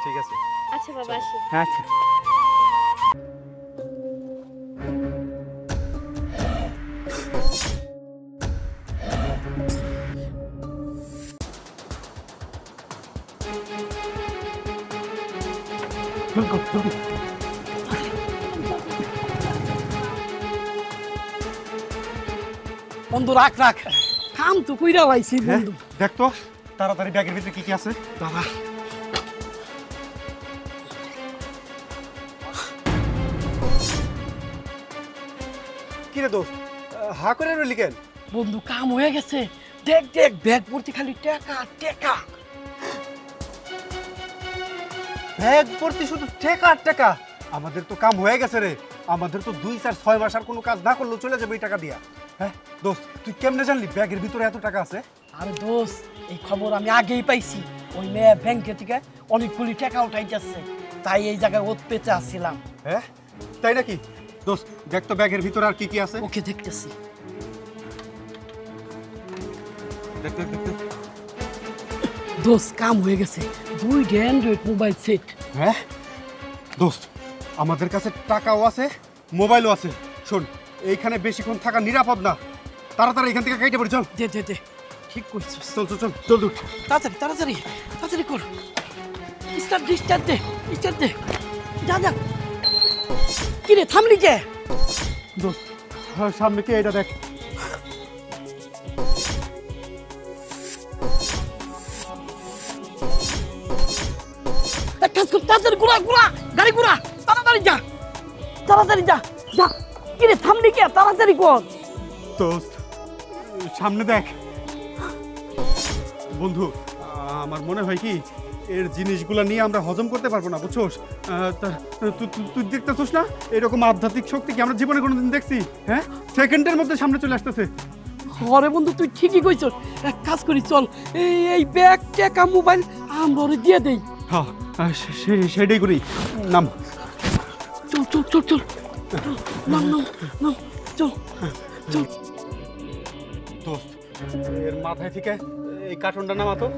ঠিক আছে। আচ্ছা বাবা, আসি। আচ্ছা। বন্ধু রাখ রাখ, কাম তো কইরা লাইছি হ্যাঁ বন্ধু। দেখ তো তাড়াতাড়ি ব্যাগের ভিতরে কি কি আছে। বাবা কি রে দোস্ত হা করে রইলি কেন? বন্ধু কাম হয়ে গেছে, দেখ দেখ ব্যাগ ভর্তি খালি টাকা টাকা। ব্যাগ ভর্তি শুধু টাকা আর টাকা। আমাদের তো কাম হয়ে গেছে রে, আমাদের তো 2-4-6 মাস আর কোনো কাজ না করলেও চলে যাবে এই টাকা দিয়া। হ্যাঁ দোস্ত তুই কেমনে জানলি ব্যাগের ভিতরে এত টাকা আছে? আরে দোস্ত এই খবর আমি আগেই পাইছি, ওই মেয়ে ব্যাংকে থেকে অনেকগুলি টাকা উঠাই যাচ্ছে, তাই এই জায়গায় ওত পেতে আসছিলাম। হ্যাঁ তাই নাকি? দোস্ত দেখ তো ব্যাগের ভিতরে আর কি কি আছে। ওকে দেখতেছি। দেখ দেখ দেখ দেখ। দোস্ত কাম হয়ে গেছে, 2টা অ্যান্ড্রয়েড মোবাইল সেট। হ্যাঁ দোস্ত আমাদের কাছে টাকাও আছে মোবাইলও আছে। শোন এইখানে বেশিক্ষণ থাকা নিরাপদ না, তাড়াতাড়ি এখান থেকে কেটে পড়ি চল। দে দে দে, ঠিক করছিস। চল চল চল চল উঠ। তাড়াতাড়ি তাড়াতাড়ি তাড়াতাড়ি কর, start they start they start দে, যা যা। কিরে থামলি যে? দোস্ত সামনে কে এটা দেখ। এক কাজ কর, তাড়াতাড়ি ঘুরা ঘুরা, গাড়ি ঘুরা, তাড়াতাড়ি যা তাড়াতাড়ি যা যা। কিরে থামলি কে? তাড়াতাড়ি কর। দোস্ত সামনে দেখ। বন্ধু আমার মনে হয় কি এর জিনিসগুলো নিয়ে আমরা হজম করতে পারবো না, বুঝছোস? তুই দেখতেছোস না এরকম আধ্যাত্মিক শক্তি কি আমরা জীবনে কোনোদিন দেখছি? হ্যাঁ সেকেন্ডের মধ্যে সামনে চলে আসতেছে। আরে বন্ধু তুই ঠিকই কইছস, এক কাজ করি চল, এই ব্যাগ টাকা মোবাইল আমরা ওরে দিয়ে দেই। হ্যাঁ সেটাই করি, নাম। চল চল চল চল, নাম নাম নাম, চল চল। দোস্ত এর মাথায় থেকে এই কার্টুনটা নামাতো।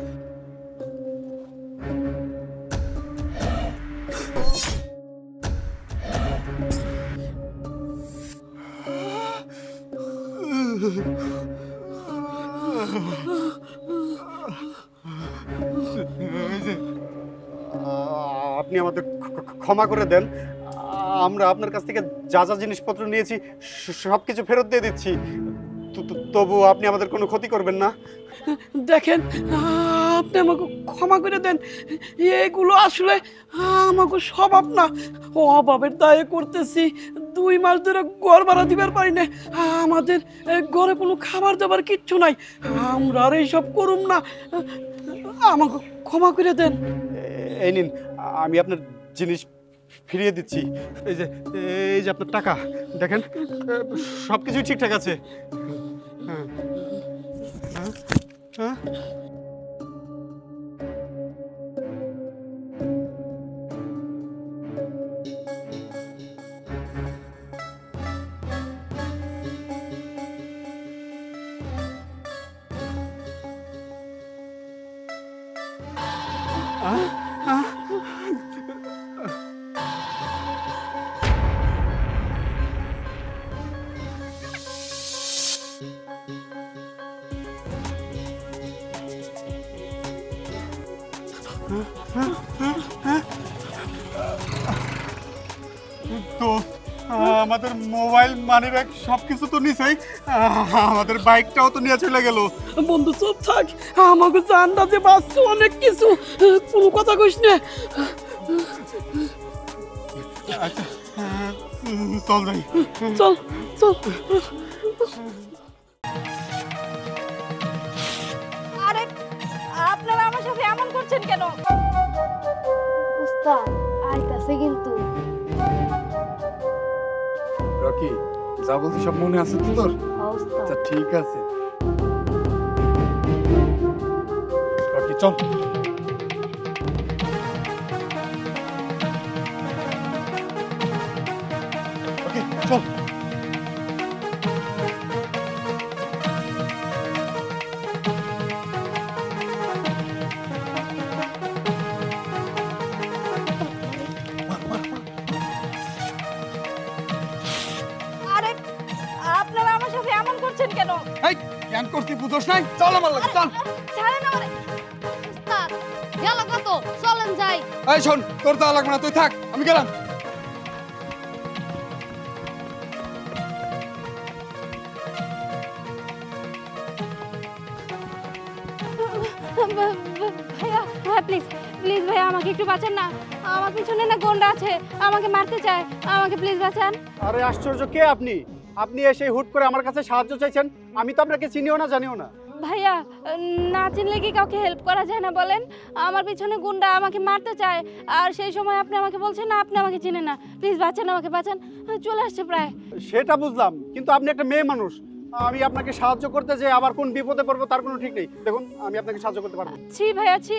আপনি আমাদের ক্ষমা করে দেন, আমরা আপনার কাছ থেকে যা যা জিনিসপত্র নিয়েছি সব কিছু ফেরত দিয়ে দিচ্ছি, তবু আপনি আমাদের কোনো ক্ষতি করবেন না। দেখেন আপনি আমাকে ক্ষমা করে দেন, এগুলো আসলে আমাকে স্বভাব না, অভাবের দায়ে করতেছি। 2 মাস ধরে ঘর ভাড়া দিবার পারি না, আমাদের ঘরে কোনো খাবার দাবার কিচ্ছু নাই, আমরা আর এইসব করুম না, আমাকে ক্ষমা করে দেন। এই নিন আমি আপনার জিনিস ফিরিয়ে দিচ্ছি। এই যে আপনার টাকা দেখেন, সব কিছুই ঠিকঠাক আছে। হ্যাঁ হ্যাঁ হ্যাঁ আমাদের মোবাইল মানিব্যাগ সবকিছু তো নিছেই, আমাদের বাইকটাও তো নিয়ে চলে গেল। বন্ধু চুপ থাক, আমাকে জানটা যে বাঁচছে অনেক কিছু, কোনো কথা কইস না। আচ্ছা চল যাই, চল চল। আরে আপনারা আমার সাথে এমন করছেন কেন? উস্তাদ আইতাছে কিন্তু। রকি যা বলছি সব মনে আছে তো তোর? হ্যাঁ উস্তাদ। আচ্ছা ঠিক আছে রকি চল। ওকে চল। আরে আপনারা আমার সাথে এমন করছেন কেন? এই জ্ঞান করতে বুঝোস নাই, চল আমার লাগে চল। ছাড়েন আমারে। উস্তাদ গেল কত, চলেন যাই। এই শোন তোর যাওয়া লাগবে না, তুই থাক, আমি গেলাম। ভাইয়া ভাইয়া প্লিজ প্লিজ ভাইয়া আমাকে একটু বাঁচান না, আমার পিছনে না গন্ডা আছে, আমাকে মারতে চায়, আমাকে প্লিজ বাঁচান। আরে আশ্চর্য, কে আপনি? আপনি এসে হুট করে আমার কাছে সাহায্য চাইছেন? আমি তো আপনাকে চিনিও না, জানিও না। ভাইয়া না চিনলে কি কাউকে হেল্প করা যায় না বলেন? আমার পিছনে গুন্ডা আমাকে মারতে চায়, আর সেই সময় আপনি আমাকে বলছেন না আপনি আমাকে চিনেন না। প্লিজ বাঁচান, আমাকে বাঁচান, চলে আসছে প্রায়। সেটা বুঝলাম, কিন্তু আপনি একটা মেয়ে মানুষ। আমি আপনাকে সাহায্য করতে যে আবার কোন বিপদে পড়বো তার কোনো ঠিক নেই। দেখুন, আমি আপনাকে সাহায্য করতে পারবো। ছি ভাইয়া ছি,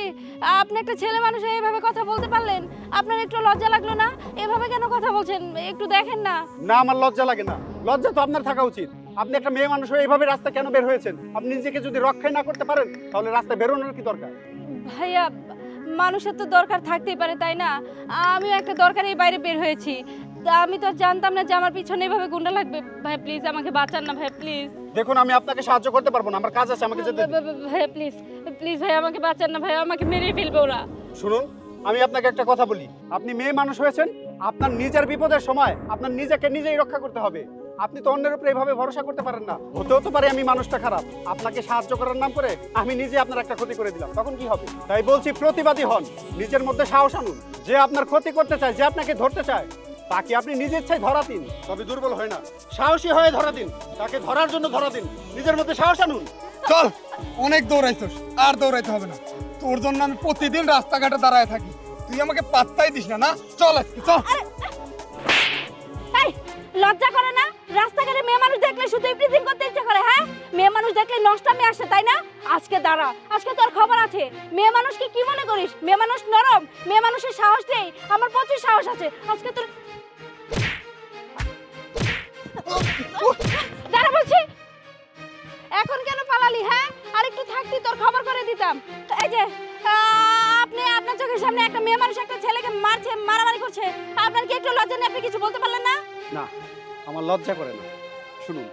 আপনি একটা ছেলে মানুষ এইভাবে কথা বলতে পারলেন? আপনার একটু লজ্জা লাগলো না? এভাবে কেন কথা বলছেন, একটু দেখেন না। না, আমার লজ্জা লাগে না। লজ্জা তো আপনার থাকা উচিত। আপনি একটা মেয়ে মানুষ হয়ে এইভাবে রাস্তা কেন বের হয়েছেন? আপনি নিজেকে যদি রক্ষাই না করতে পারেন তাহলে রাস্তায় বেরোনোর কি দরকার? ভাইয়া মানুষের তো দরকার থাকতেই পারে, তাই না? আমিও একটা দরকারেই বাইরে বের হয়েছি, তা আমি তো জানতাম না যে আমার পিছনে এভাবে গুন্ডা লাগবে। ভাই প্লিজ আমাকে বাঁচান না ভাই, প্লিজ। দেখুন, আমি আপনাকে সাহায্য করতে পারবো না, আমার কাজ আছে, আমাকে যেতে দিন। ভাই প্লিজ প্লিজ ভাই আমাকে বাঁচান না ভাই, আমাকে মেরে ফেলবে ওরা। শুনুন, আমি আপনাকে একটা কথা বলি। আপনি মেয়ে মানুষ হয়েছেন, আপনার নিজের বিপদের সময় আপনার নিজেকে নিজেই রক্ষা করতে হবে। আপনি তো অন্যের উপরে এইভাবে ভরসা করতে পারেন না। হতে পারে আমি মানুষটা খারাপ, আপনাকে সাহায্য করার নাম করে আমি নিজে আপনার একটা ক্ষতি করে দিলাম, তখন কি হবে? তাই বলছি, প্রতিবাদী হন, নিজের মধ্যে সাহস আনুন। যে আপনার ক্ষতি করতে চায়, যে আপনাকে ধরতে চায়, তাকে আপনি নিজের ইচ্ছায় ধরা দিন, তবে দুর্বল হয় না, সাহসী হয়ে ধরা দিন। তাকে ধরার জন্য ধরা দিন, নিজের মধ্যে সাহস আনুন। চল, অনেক দৌড়াইছস, আর দৌড়াইতে হবে না। তোর জন্য আমি প্রতিদিন রাস্তাঘাটে দাঁড়ায় থাকি, তুই আমাকে পাত্তাই দিস না। না চল আজকে চল। এই লজ্জা করে না? রাস্তাঘাটে মেয়ে মানুষ দেখলে শুধু ইপ্রিজিং করতে ইচ্ছা করে। হ্যাঁ, মেয়ে মানুষ দেখলে নষ্টামে আসে, তাই না? আজকে দাঁড়া, আজকে তোর খবর আছে। মেয়ে মানুষকে কি মনে করিস? মেয়ে মানুষ নরম, মেয়ে মানুষের সাহস নেই। আমার প্রচুর সাহস আছে। আজকে তোর দাঁড়া বলছি। এখন কেন পালালি? হ্যাঁ, আর একটু থাকতি তোর খবর করে দিতাম। এই যে আপনি আপনার চোখের সামনে একটা মেয়ে মানুষ একটা ছেলেকে মারছে, মারামারি করছে, আপনার কি একটু লজ্জা নেই? আপনি কিছু বলতে পারলেন না? না, আমার লজ্জা করে না। শুনুন,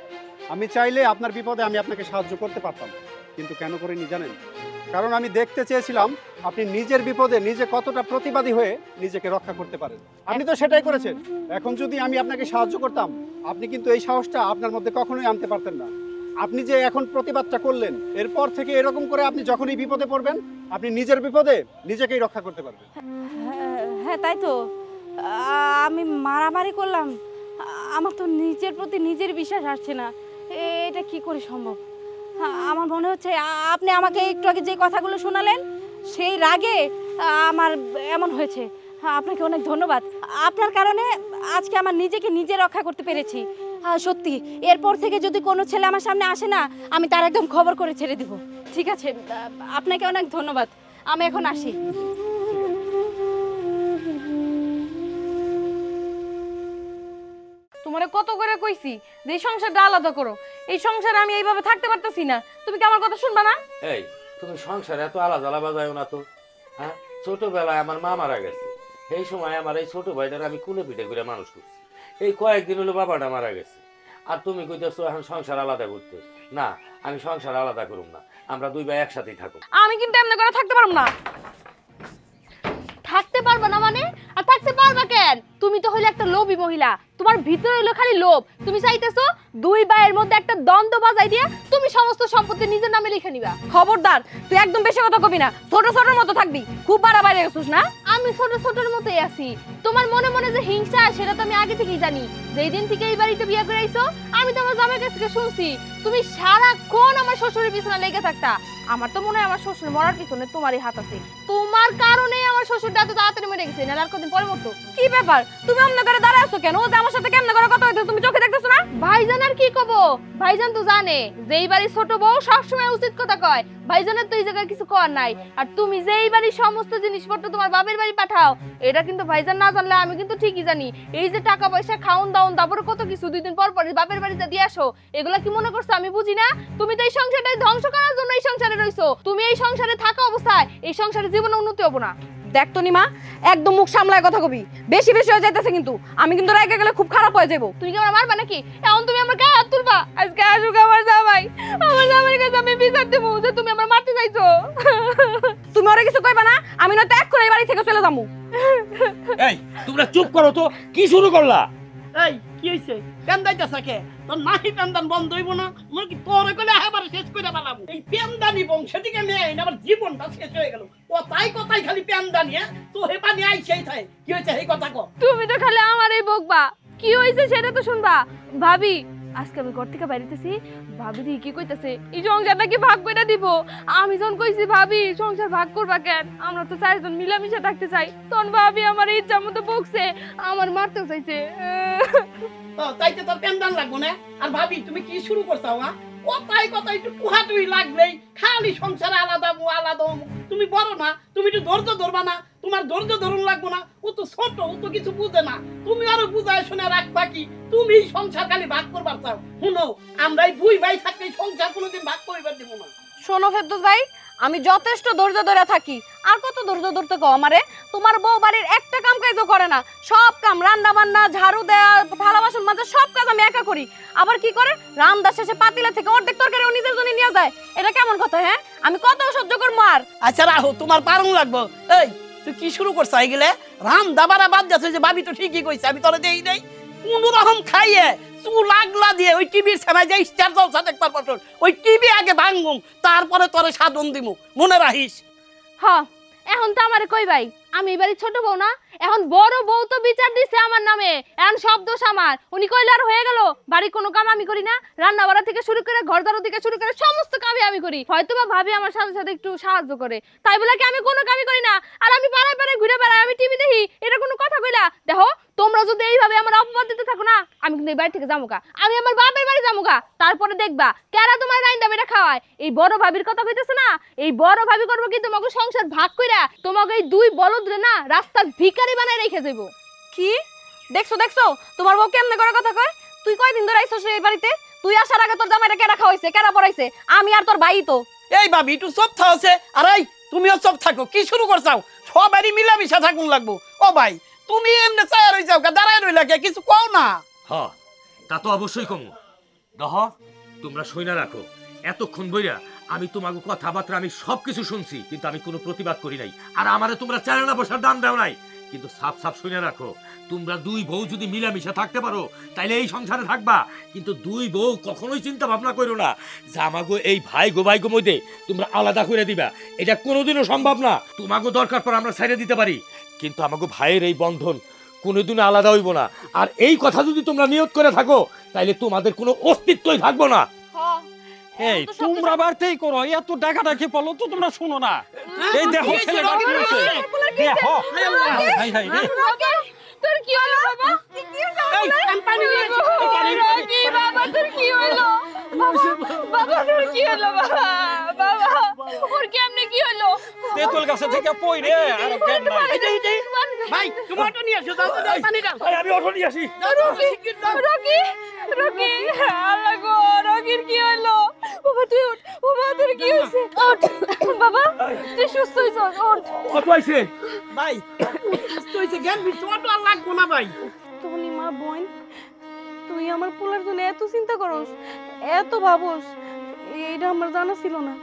আমি চাইলে আপনার বিপদে আমি আপনাকে সাহায্য করতে পারতাম, কিন্তু কেন করিনি জানেন? কারণ আমি দেখতে চেয়েছিলাম আপনি নিজের বিপদে নিজে কতটা প্রতিবাদী হয়ে নিজেকে রক্ষা করতে পারেন। আপনি তো সেটাই করেছেন। এখন যদি আমি আপনাকে সাহায্য করতাম, আপনি কিন্তু এই সাহসটা আপনার মধ্যে কখনোই আনতে পারতেন না। আপনি যে এখন প্রতিবাদটা করলেন, এরপর থেকে এরকম করে আপনি যখনই বিপদে পড়বেন, আপনি নিজের বিপদে নিজেকেই রক্ষা করতে পারবেন। হ্যাঁ তাই তো, আমি মারামারি করলাম, আমার তো নিজের প্রতি নিজের বিশ্বাস আসছে না। এটা কি করে সম্ভব? আমার মনে হচ্ছে আপনি আমাকে একটু আগে যে কথাগুলো শোনালেন, সেই রাগে আমার এমন হয়েছে। আপনাকে অনেক ধন্যবাদ। আপনার কারণে আজকে আমার নিজেকে নিজে রক্ষা করতে পেরেছি। সত্যি, এরপর থেকে যদি কোনো ছেলে আমার সামনে আসে না, আমি তার একদম খবর করে ছেড়ে দিব। ঠিক আছে, আপনাকে অনেক ধন্যবাদ। আমি এখন আসি। তোমারে কত করে কইছি যে এই সংসারটা আলাদা করো, এই সংসারে আমি এইভাবে থাকতে পারতেছি না। তুমি কি আমার কথা শুনবা না? এই, তুমি সংসারে এত আলাদা আলাদা যাও না তো। হ্যাঁ, ছোটবেলায় আমার মা মারা গেছে, এই সময় আমার এই ছোট ভাইটার আমি কুলে পিঠে করে মানুষ করছি। এই কয়েকদিন হলো বাবাটা মারা গেছে, আর তুমি কইতেছো এখন সংসার আলাদা করতে। না, আমি সংসার আলাদা করুম না, আমরা দুই ভাই একসাথেই থাকুক। আমি কিন্তু এমনি করে থাকতে পারবো না। থাকতে পারবা না মানে? আর থাকতে পারবা কেন? তুমি তো হইলে একটা লোভী মহিলা, তোমার ভিতরে হইলো খালি লোভ। তুমি চাইতেছো দুই ভাইয়ের মধ্যে একটা দ্বন্দ্ব বাজাই দিয়ে তুমি সমস্ত সম্পত্তি নিজের নামে লিখে নিবা। খবরদার, তুই একদম বেশি কথা কবি না, ছোট ছোটর মতো থাকবি। খুব বাড়াবাড়ি গেছিস না? আমি ছোট ছোটর মতোই আছি। তোমার মনে মনে যে হিংসা, সেটা তো আমি আগে থেকেই জানি। যেই দিন থেকে এই বাড়িতে বিয়ে করে আইছো, আমি তো আমার জামাইয়ের কাছ থেকে শুনছি তুমি সারাক্ষণ আমার শ্বশুরের পিছনে লেগে থাকতা। আমার তো মনে হয় আমার শ্বশুর মরার পিছনে তোমারই হাত আছে। তোমার কারণেই আমার শ্বশুরটা এত তাড়াতাড়ি মরে গেছে, না আর কদিন পরে মরতো। কি ব্যাপার, তুমি অন্য করে দাঁড়ায় আছো কেন? ও যে আমার সাথে কেমন করে কথা হইতেছে তুমি চোখে দেখতেছো না? ভাইজান আর কি কব? ভাইজান তো জানে যে এই বাড়ির ছোট বউ সবসময় উচিত কথা কয়। ভাইজানের তো এই জায়গায় কিছু কর নাই। আর তুমি যে এই বাড়ির সমস্ত জিনিসপত্র তোমার বাপের বাড়ি পাঠাও, এটা কিন্তু ভাইজান না জানলে আমি কিন্তু ঠিকই জানি। এই যে টাকা পয়সা, খাওন দাওন, তারপরে কত কিছু 2 দিন পর পর বাপের বাড়িতে দিয়ে আসো, এগুলা কি মনে করছো আমি বুঝি না? তুমি তো এই সংসারটাই ধ্বংস করার জন্য এই সংসারে রইছো। তুমি এই সংসারে থাকা অবস্থায় এই সংসারে জীবনে উন্নতি হবো না। দেখ তো নিমা, একদম মুখ সামলায় কথা কবি। বেশি বেশি হয়ে যাইতেছে কিন্তু। আমি কিন্তু রেগে গেলে খুব খারাপ হয়ে যাবো। তুমি কি আমার মারবা নাকি? এখন তুমি আমার গায়ে হাত তুলবা? আজকে আসুক আমার জামাই, আমার জামাইয়ের কাছে আমি বিচার দেবো যে তুমি আমার মারতে চাইছো। তুমি ওরা কিছু কইবা না, আমি নয়তো এক্ষুনি এই বাড়ি থেকে চলে যাবো। এই, তোমরা চুপ করো তো, কি শুরু করলা? এই কি হইছে? পেন্দাইতেছ কে? তোর নাহি পেন্দান বন্ধ হইব না? মই কি তোরে কইলে এবারে শেষ কইরা বানাবো? এই পেন্দানি বংশ সেদিকে মেয়ে আইন আমার জীবনটা শেষ হয়ে গেল কথাই কথাই খালি প্যান দানিয়ে তো হে পানি আইছেই থাকে কি হয়েছে এই কথা কো তুমি তো খালি আমারই বকবা কি হইছে সেটা তো শুনবা ভাবি আজকে আমি ঘর থেকে বাইরেতেছি ভাবি দি কি কইতাছে এই সংসারটা কি ভাগ কইরা দিব আমি যখন কইছি ভাবি সংসার ভাগ করবা কেন আমরা তো চারজন মিলামিশা থাকতে চাই তখন ভাবি আমার ইচ্ছা মতো বকছে আমার মারতেও চাইছে তাইতে তোর প্যান দান লাগবো না আর ভাবি তুমি কি শুরু করছো হ্যাঁ কথাই কথাই একটু টুহাটুই লাগলেই খালি সংসারে আলাদা আলাদা তুমি বড় না তুমি একটু ধৈর্য ধরবা না তোমার ধৈর্য ধরুন লাগবো না ও তো ছোট ও তো কিছু বুঝে না তুমি আরো বুঝায় শুনে রাখবা কি তুমি সংসার খালি ভাগ করবার চাও শুনো আমরা এই দুই ভাই থাকলে সংসার কোনোদিন ভাগ করিবার দিব না শোনো ফেরদৌস ভাই আমি যথেষ্ট ধৈর্য ধরে থাকি আর কত ধৈর্য ধরতে কও আমারে তোমার বউ বাড়ির একটা কাম কাজও করে না সব কাম রান্না বান্না ঝাড়ু দেয়া থালা বাসন মাজা সব কাজ আমি একা করি আবার কি করে রান্না শেষে পাতিলা থেকে অর্ধেক তরকারি ও নিজের জন্য নিয়ে যায় এটা কেমন কথা হ্যাঁ আমি কত সহ্য করবো আর আচ্ছা রাহো তোমার পারুন লাগবো এই তুই কি শুরু করছ এইগুলা রাম দাবারা বাদ যাচ্ছে যে ভাবি তো ঠিকই কইছে আমি তোরে দেই নাই কোন রকম খাইয়ে চুল আগলা দিয়ে ওই টিভির সামনে যে স্টার জলসা দেখবার পর ওই টিভি আগে ভাঙুম তারপরে তোরে সাধন দিমু মনে রাখিস হ্যাঁ এখন তো আমারে কই ভাই আমি এবারে ছোট বউ না এখন বড় বউ তো বিচার দিছে আমার নামে এখন সব দোষ আমার উনি কইলে আর হয়ে গেল বাড়ির কোনো কাম আমি করি না রান্না বাড়া থেকে শুরু করে ঘর ঝাড়ু থেকে শুরু করে সমস্ত কামই আমি করি হয়তো বা ভাবি আমার সাথে সাথে একটু সাহায্য করে তাই বলে কি আমি কোনো কামই করি না আর আমি পাড়ায় পাড়ায় ঘুরে বেড়াই আমি টিভি দেখি এটা কোনো কথা কইলা দেখো তোমরা যদি এইভাবে আমার অপবাদ দিতে থাকো না আমি কিন্তু এই বাড়ি থেকে যামুকা আমি আমার বাপের বাড়ি যামুকা তারপরে দেখবা কেরা তোমার রাইন্দা বেটা খাওয়ায় এই বড় ভাবির কথা কইতেছে না এই বড় ভাবি করবো কি তোমাকে সংসার ভাগ কইরা তোমাকে এই দুই বলদ রে না রাস্তার ভিখারি বানায় রেখে দেবো কি দেখছো দেখছো তোমার বউ কেমনে করে কথা কয় তুই কয়দিন ধরে আইছস এই বাড়িতে তুই আসার আগে তোর জামাইটা কেরা খাওয়াইছে কেরা পড়াইছে আমি আর তোর ভাই তো এই ভাবি একটু চুপ থাকছে আর এই তুমিও চুপ থাকো কি শুরু করছাও সবারই মিলামিশা থাকুন লাগবো ও ভাই তুমি এমনি চায় রই যাও দাঁড়ায় রইলা কে কিছু কও না হ্যাঁ তা তো অবশ্যই কমু দহ তোমরা শুইনা রাখো এতক্ষণ বইরা আমি তোমাকে কথাবার্তা আমি সবকিছু শুনছি কিন্তু আমি কোনো প্রতিবাদ করি নাই আর আমারে তোমরা চায়না বসার দাম দাও নাই কিন্তু সাপ সাপ শুনে রাখো তোমরা দুই বউ যদি মিলামিশা থাকতে পারো তাইলে এই সংসারে থাকবা কিন্তু দুই বউ কখনোই চিন্তা ভাবনা করো না যে আমাগো এই ভাই গো মধ্যে তোমরা আলাদা করে দিবা এটা কোনোদিনও সম্ভব না তোমাগো দরকার পর আমরা ছেড়ে দিতে পারি কিন্তু আমাগো ভাইয়ের এই বন্ধন কোনোদিনও আলাদা হইব না আর এই কথা যদি তোমরা নিয়ত করে থাকো তাইলে তোমাদের কোনো অস্তিত্বই থাকবো না এই তোমরা বাড়তেই করো এত ডাকাডাকি বলো তো তোমরা শুনো না এই দেখো ছেলেটা কি হয়েছে দেখো হাই হাই রে তোর কি হলো বাবা কি বাবা তোর কি হলো বাবা তোর কি হলো বাবা ওর কেমনে কি হলো তেতুল গাছে থেকে পই রে আর কেন নাই ভাই তুমি অটো নিয়ে আসো দাও পানি দাও আমি অটো নিয়ে আসি রকি আল্লাহ গো রকির কি হলো বাবা তুই উঠ বাবা তোর কি হইছে ওঠ বাবা তুই সুস্থ হইছ ওঠ অটো আইছে ভাই সুস্থ হইছে জ্ঞান বিশ অটো আর লাগবো না ভাই তোনি মা বোন তুই আমার পোলার জন্য এত চিন্তা করস এত ভাবস এইটা আমার জানা ছিল না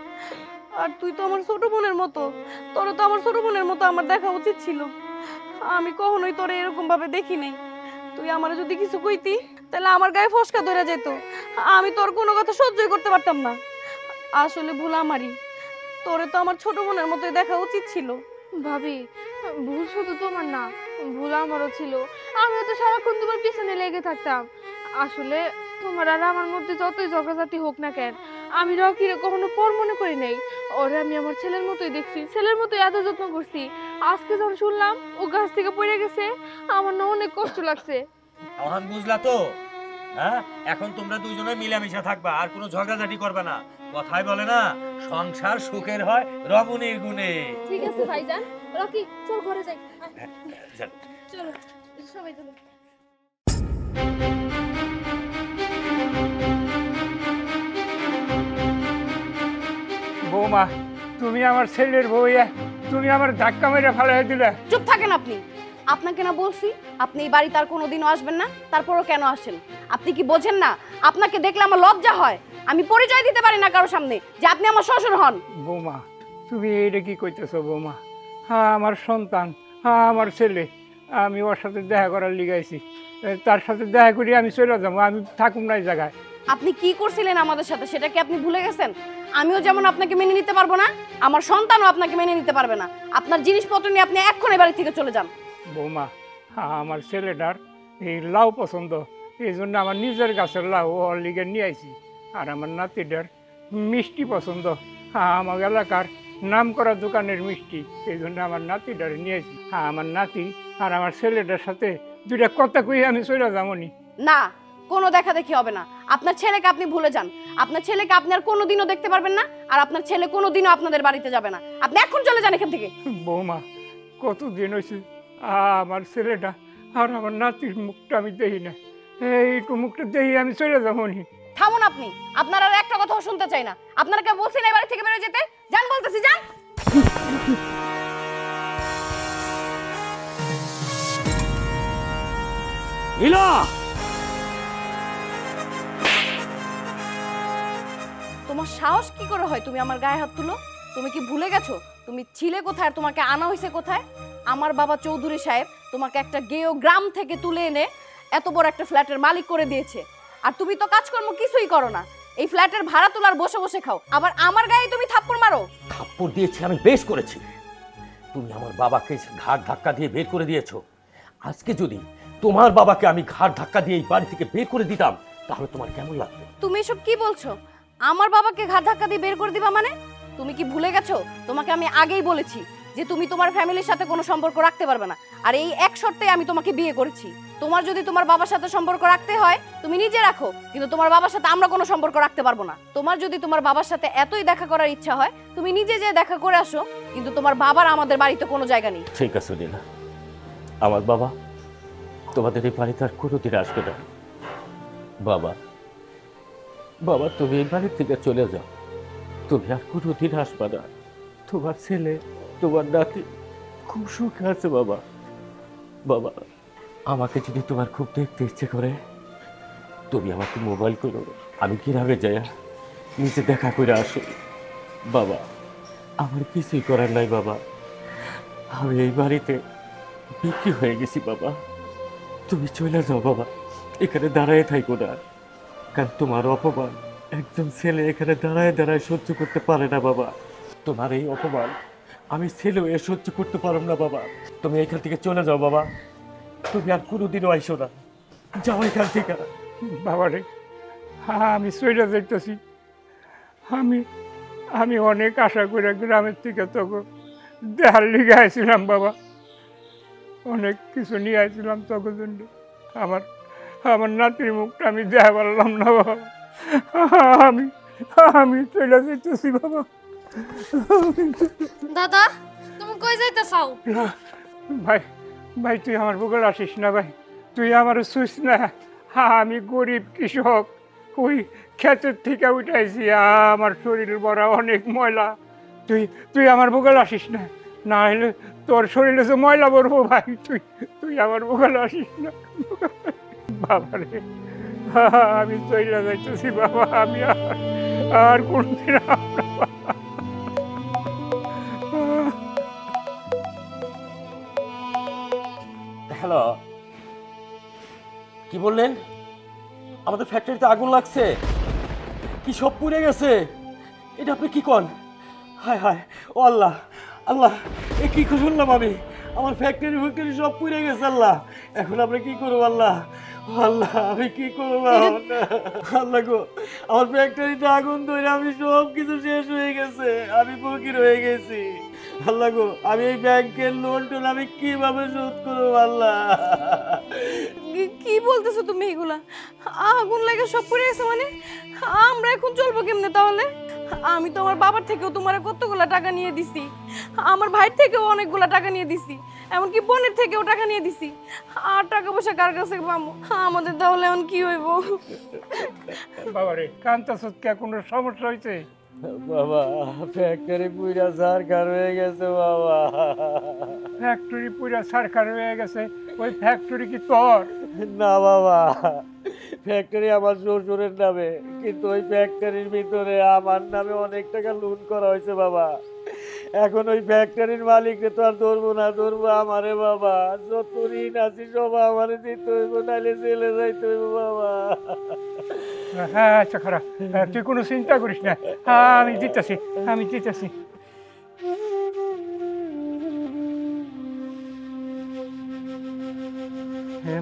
আর তুই তো আমার ছোট বোনের মতো তোর তো আমার ছোট বোনের মতো আমার দেখা উচিত ছিল আমি কখনোই তোরে এরকম ভাবে দেখি নাই তুই আমার যদি কিছু কইতি তাহলে আমার গায়ে ফসকা ধরে যেত আমি তোর কোনো কথা সহ্যই করতে পারতাম না আসলে ভুল আমারই তোরে তো আমার ছোট বোনের মতোই দেখা উচিত ছিল ভাবি ভুল শুধু তোমার না ভুল আমারও ছিল আমিও তো সারাক্ষণ তোমার পিছনে লেগে থাকতাম আসলে তোমার আর আমার মধ্যে যতই ঝগড়াঝাটি হোক না কেন আমি রকিরে কখনো পর মনে করি নাই ওরে আমি আমার ছেলের মতোই দেখছি ছেলের মতোই এত যত্ন করছি আজকে যখন শুনলাম ও গাছ থেকে পড়ে গেছে আমার না অনেক কষ্ট লাগছে এখন বুঝলা তো হ্যাঁ এখন তোমরা দুইজনে মিলামিশা থাকবা আর কোনো ঝগড়াঝাটি করবে না কথাই বলে না সংসার সুখের হয় রমণীর গুণে ঠিক আছে ভাইজান রকি চল ঘরে যাই চল চলো সবাই চলো বৌমা তুমি আমার ছেলের বউয়া তুমি আমার ধাক্কা মেরে ফেলাই দিলে চুপ থাকেন আপনি আপনাকে না বলছি আপনি এই বাড়িতে আর কোনোদিনও আসবেন না তারপরও কেন আসেন আপনি কি বোঝেন না আপনাকে দেখলে আমার লজ্জা হয় আমি পরিচয় দিতে পারি না কারোর সামনে যে আপনি আমার শ্বশুর হন বৌমা তুমি এইটা কি কইতেছো বৌমা হ্যাঁ আমার সন্তান হ্যাঁ আমার ছেলে আমি ওর সাথে দেখা করার লিগাইছি তার সাথে দেখা করি আমি চলে যাবো আমি থাকুম না এই জায়গায় আপনি কি করছিলেন আমাদের সাথে সেটা কি আপনি ভুলে গেছেন? আমিও যেমন আপনাকে মেনে নিতে পারবো না, আমার সন্তানও আপনাকে মেনে নিতে পারবে না। আপনার জিনিসপত্র নিয়ে আপনি এক্ষুনি বাড়ি থেকে চলে যান। বৌমা, আমার ছেলেটার এই লাউ পছন্দ, এই জন্য আমার নিজের গাছের লাউ ওর লিগে নিয়ে আইছি। আর আমার নাতিটার মিষ্টি পছন্দ, আমার এলাকার নাম করা দোকানের মিষ্টি, এই জন্য আমার নাতিটার নিয়ে আইছি। আমার নাতি আর আমার ছেলেটার সাথে দুইটা কথা কই আমি চলে যাবনি। না, কোনো দেখা দেখি হবে না। আপনার ছেলেকে আপনি ভুলে যান। আপনার ছেলেকে আপনি আর কোনোদিনও দেখতে পারবেন না, আর আপনার ছেলে কোনোদিনও আপনাদের বাড়িতে যাবে না। আপনি এখন চলে যান এখান থেকে। বৌমা, কতদিন হয়েছে আমার ছেলেটা আর আমার নাতির মুখটা আমি দেখি না, এইটু মুখটা দেখি আমি চলে যাবনি। থামুন আপনি, আপনার আর একটা কথাও শুনতে চাই না। আপনারা কে বলছেন এই বাড়ি থেকে বেরো যেতে? যান বলতেছি, যান। নীলা, তোমার সাহস কি করে হয় তুমি আমার গায়ে হাত তুলো? তুমি কি ভুলে গেছো তুমি ছিলে কোথায় আর তোমাকে আনা হয়েছে কোথায়? আমার বাবা চৌধুরী সাহেব তোমাকে একটা গেও গ্রাম থেকে তুলে এনে এত বড় একটা ফ্ল্যাটের মালিক করে দিয়েছে, আর তুমি তো কাজকর্ম কিছুই করো না। এই ফ্ল্যাটের ভাড়া তোলার বসে বসে খাও, আবার আমার গায়ে তুমি থাপ্পড় মারো। থাপ্পড় দিয়েছি আমি বেশ করেছি। তুমি আমার বাবাকে ঘাড় ধাক্কা দিয়ে বের করে দিয়েছো। আজকে যদি তোমার বাবাকে আমি ঘাড় ধাক্কা দিয়ে এই বাড়ি থেকে বের করে দিতাম তাহলে তোমার কেমন লাগতো? তুমি এসব কি বলছো? আমার বাবাকে ঘাড় ধাক্কা দিয়ে বের করে দিবা মানে? তুমি কি ভুলে গেছো তোমাকে আমি আগেই বলেছি যে তুমি তোমার ফ্যামিলির সাথে কোনো সম্পর্ক রাখতে পারবে না, আর এই এক শর্তে আমি তোমাকে বিয়ে করেছি। তোমার যদি তোমার বাবার সাথে সম্পর্ক রাখতে হয় তুমি নিজে রাখো, কিন্তু তোমার বাবার সাথে আমরা কোনো সম্পর্ক রাখতে পারবো না। তোমার যদি তোমার বাবার সাথে এতই দেখা করার ইচ্ছা হয় তুমি নিজে যেয়ে দেখা করে আসো, কিন্তু তোমার বাবার আমাদের বাড়িতে কোনো জায়গা নেই। ঠিক আছে নীলা, আমার বাবা তোমাদের এই বাড়িতে আর কোনোদিন আসবে না। বাবা, বাবা তুমি এই বাড়ি থেকে চলে যাও, তুমি আর কোনোদিন আসবে না। তোমার ছেলে তোমার নাতি খুব সুখে আছে বাবা। বাবা, আমাকে যদি তোমার খুব দেখতে ইচ্ছে করে তুমি আমাকে মোবাইল করো, আমি গ্রামে যাই নিচে দেখা করে আসো। বাবা, আমার কিছুই করার নাই বাবা, আমি এই বাড়িতে বিক্রি হয়ে গেছি বাবা। তুমি চলে যাও বাবা, এখানে দাঁড়ায় থাকো না, কারণ তোমার অপমান একজন ছেলে এখানে দাঁড়ায় দাঁড়ায় সহ্য করতে পারে না বাবা। তোমার এই অপমান আমি ছেলে হয়ে সহ্য করতে পারব না বাবা। তুমি এখান থেকে চলে যাও বাবা, তুমি আর কোনোদিনও আইসো না, যাও এখান থেকে। বাবা রে, আমি চলে যাইতেছি। আমি অনেক আশা করে গ্রামের থেকে তোকে দেহার লিগে আইছিলাম বাবা, অনেক কিছু নিয়ে আইছিলাম তোকে জন্য। আমার নাতির মুখটা আমি দেখা পারলাম না বাবা, আমি চলে যাইতেছি বাবা। দাদা, তুমি কই যাইতে চাও? ভাই তুই আমার বুকে আসিস না ভাই, তুই আমার শুইস না। আমি গরিব কৃষক, ওই ক্ষেতের থেকে উঠাইছি, আমার শরীর ভরা অনেক ময়লা। তুই আমার বুকে আসিস না, না হলে তোর শরীরে যে ময়লা ভরবো ভাই। তুই আমার বুকে আসিস না বাবা রে, আমি চলে যাইতেছি বাবা, আমি আর কোনদিন হ্যালো, কি বললেন? আমাদের ফ্যাক্টরিতে আগুন লাগছে, কি সব পুড়ে গেছে? এটা আপনি কি করেন? হায় হায়, ও আল্লাহ আল্লাহ, এ কি করলাম আমি? আমার ফ্যাক্টরি সব পুড়ে গেছে আল্লাহ, এখন আমরা কি করবো আল্লাহ? আল্লাহ, আমি কি করবো আল্লাহ গো, আমার ফ্যাক্টরিতে আগুন ধরে আমি সব কিছু শেষ হয়ে গেছে, আমি ফকির হয়ে গেছি আল্লাহ গো। আমি এই ব্যাংকের লোন টোন আমি কিভাবে শোধ করবো আল্লাহ? কি বলতেছো তুমি এগুলা? আগুন লাগে সব পড়ে গেছে মানে? আমরা এখন চলবো কেমনে তাহলে? আমি তো আমার বাবার থেকেও তোমার কতগুলা টাকা নিয়ে দিছি, আমার ভাইয়ের থেকেও অনেকগুলা টাকা নিয়ে দিছি, এমনকি বোনের থেকেও টাকা নিয়ে দিছি। আর টাকা পয়সা কার কাছে পাবো? আমাদের তাহলে এখন কি হইব? বাবা রে, কান্তাছস কে? কোনো সমস্যা হয়েছে? বাবা, ফ্যাক্টরি পুরা সরকার হয়ে গেছে বাবা। ফ্যাক্টরি পুরা সরকার হয়ে গেছে? ওই ফ্যাক্টরি কি তোর? না বাবা, ফ্যাক্টরি আমার শ্বশুরের নামে, কিন্তু ওই ফ্যাক্টরির ভিতরে আমার নামে অনেক টাকা লুট করা হয়েছে বাবা। এখন ওই ফ্যাক্টরির মালিককে তো আর ধরবো না, ধরবো আমারে বাবা। যত ঋণ আছি সব আমারে দিতে হইব, নাহলে জেলে যাইতে হইব বাবা। হ্যাঁ আচ্ছা খারাপ, তুই কোনো চিন্তা করিস না, আমি দিতেছি, আমি দিতেছি।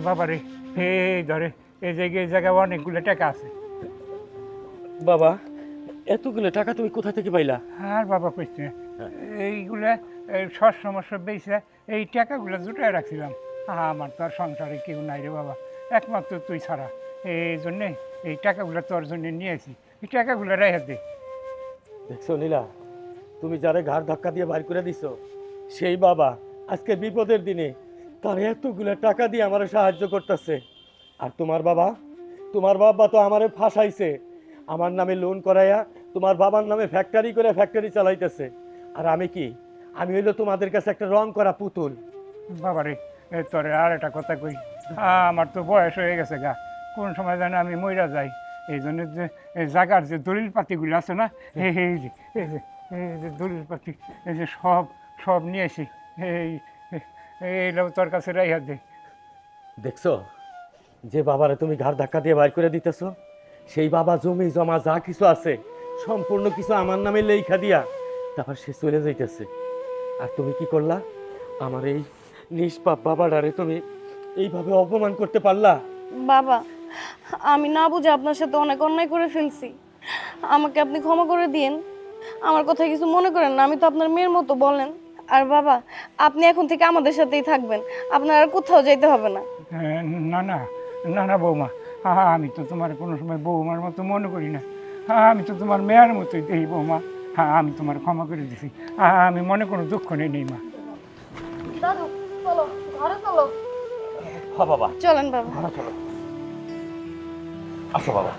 বাবা রে, এই ধরে এই জায়গায় অনেকগুলো টাকা আছে। বাবা এতগুলো টাকা তুমি কোথা থেকে পাইলা? আর বাবা কইস না, এইগুলা সব সমস্যা বেঁচে এই টাকাগুলো জুটায় রাখছিলাম। আমার তো আর সংসারে কেউ নাই রে বাবা, একমাত্র তুই ছাড়া। এই জন্যে এই টাকাগুলো তোর জন্য নিয়েছি, এই টাকাগুলো রেখে দে। দেখছো নীলা, তুমি যারে ঘাড় ধাক্কা দিয়ে বাইর করে দিছো সেই বাবা আজকে বিপদের দিনে তার এতগুলো টাকা দিয়ে আমার সাহায্য করতেছে। আর তোমার বাবা তো আমারে ফাঁসাইছে, আমার নামে লোন করাইয়া তোমার বাবার নামে ফ্যাক্টরি চালাইতেছে। আর আমি হইলো তোমাদের কাছে একটা রং করা পুতুল। বাবা রে, তোরে আর একটা কথা কই, আমার তো বয়স হয়ে গেছে গা, কোন সময় যেন আমি মইরা যাই। এই জন্য যে জায়গার যে দলিল পাতিগুলো আছে না, এই যে দলিল পাতি, এই যে সব নিয়েছি, এইগুলো তোর কাছে রাইহা দে। দেখছো যে বাবারে তুমি ঘাড় ধাক্কা দিয়ে বাইর করে দিতেছো, সেই বাবা জমি জমা যা কিছু আছে সম্পূর্ণ কিছু আমার নামে লেখা দিয়া তারপর সে চলে যাইতেছে। আর তুমি কি করলা? আমার এই নিষ্পাপ বাবাটারে তুমি এইভাবে অপমান করতে পারলা? বাবা, আমি না বুঝে আপনার সাথে অনেক অন্যায় করে ফেলছি, আমাকে আপনি ক্ষমা করে দিন। আমার কথা কিছু মনে করেন না, আমি তো আপনার মেয়ের মতো বলেন। আর বাবা, আপনি এখন থেকে আমাদের সাথেই থাকবেন, আপনার আর কোথাও যাইতে হবে না। না না না না বৌমা, আমি তো তোমার কোনো সময় বৌমার মতো মনে করি না, আমি তো তোমার মেয়ের মতোই দেখি বৌমা। আমি তোমার ক্ষমা করে দিছি, আমি মনে কোনো দুঃখ নেই মা। দাদু চলো, ঘরে চলো। হ্যাঁ বাবা, চলেন বাবা। চলো, আসো বাবা।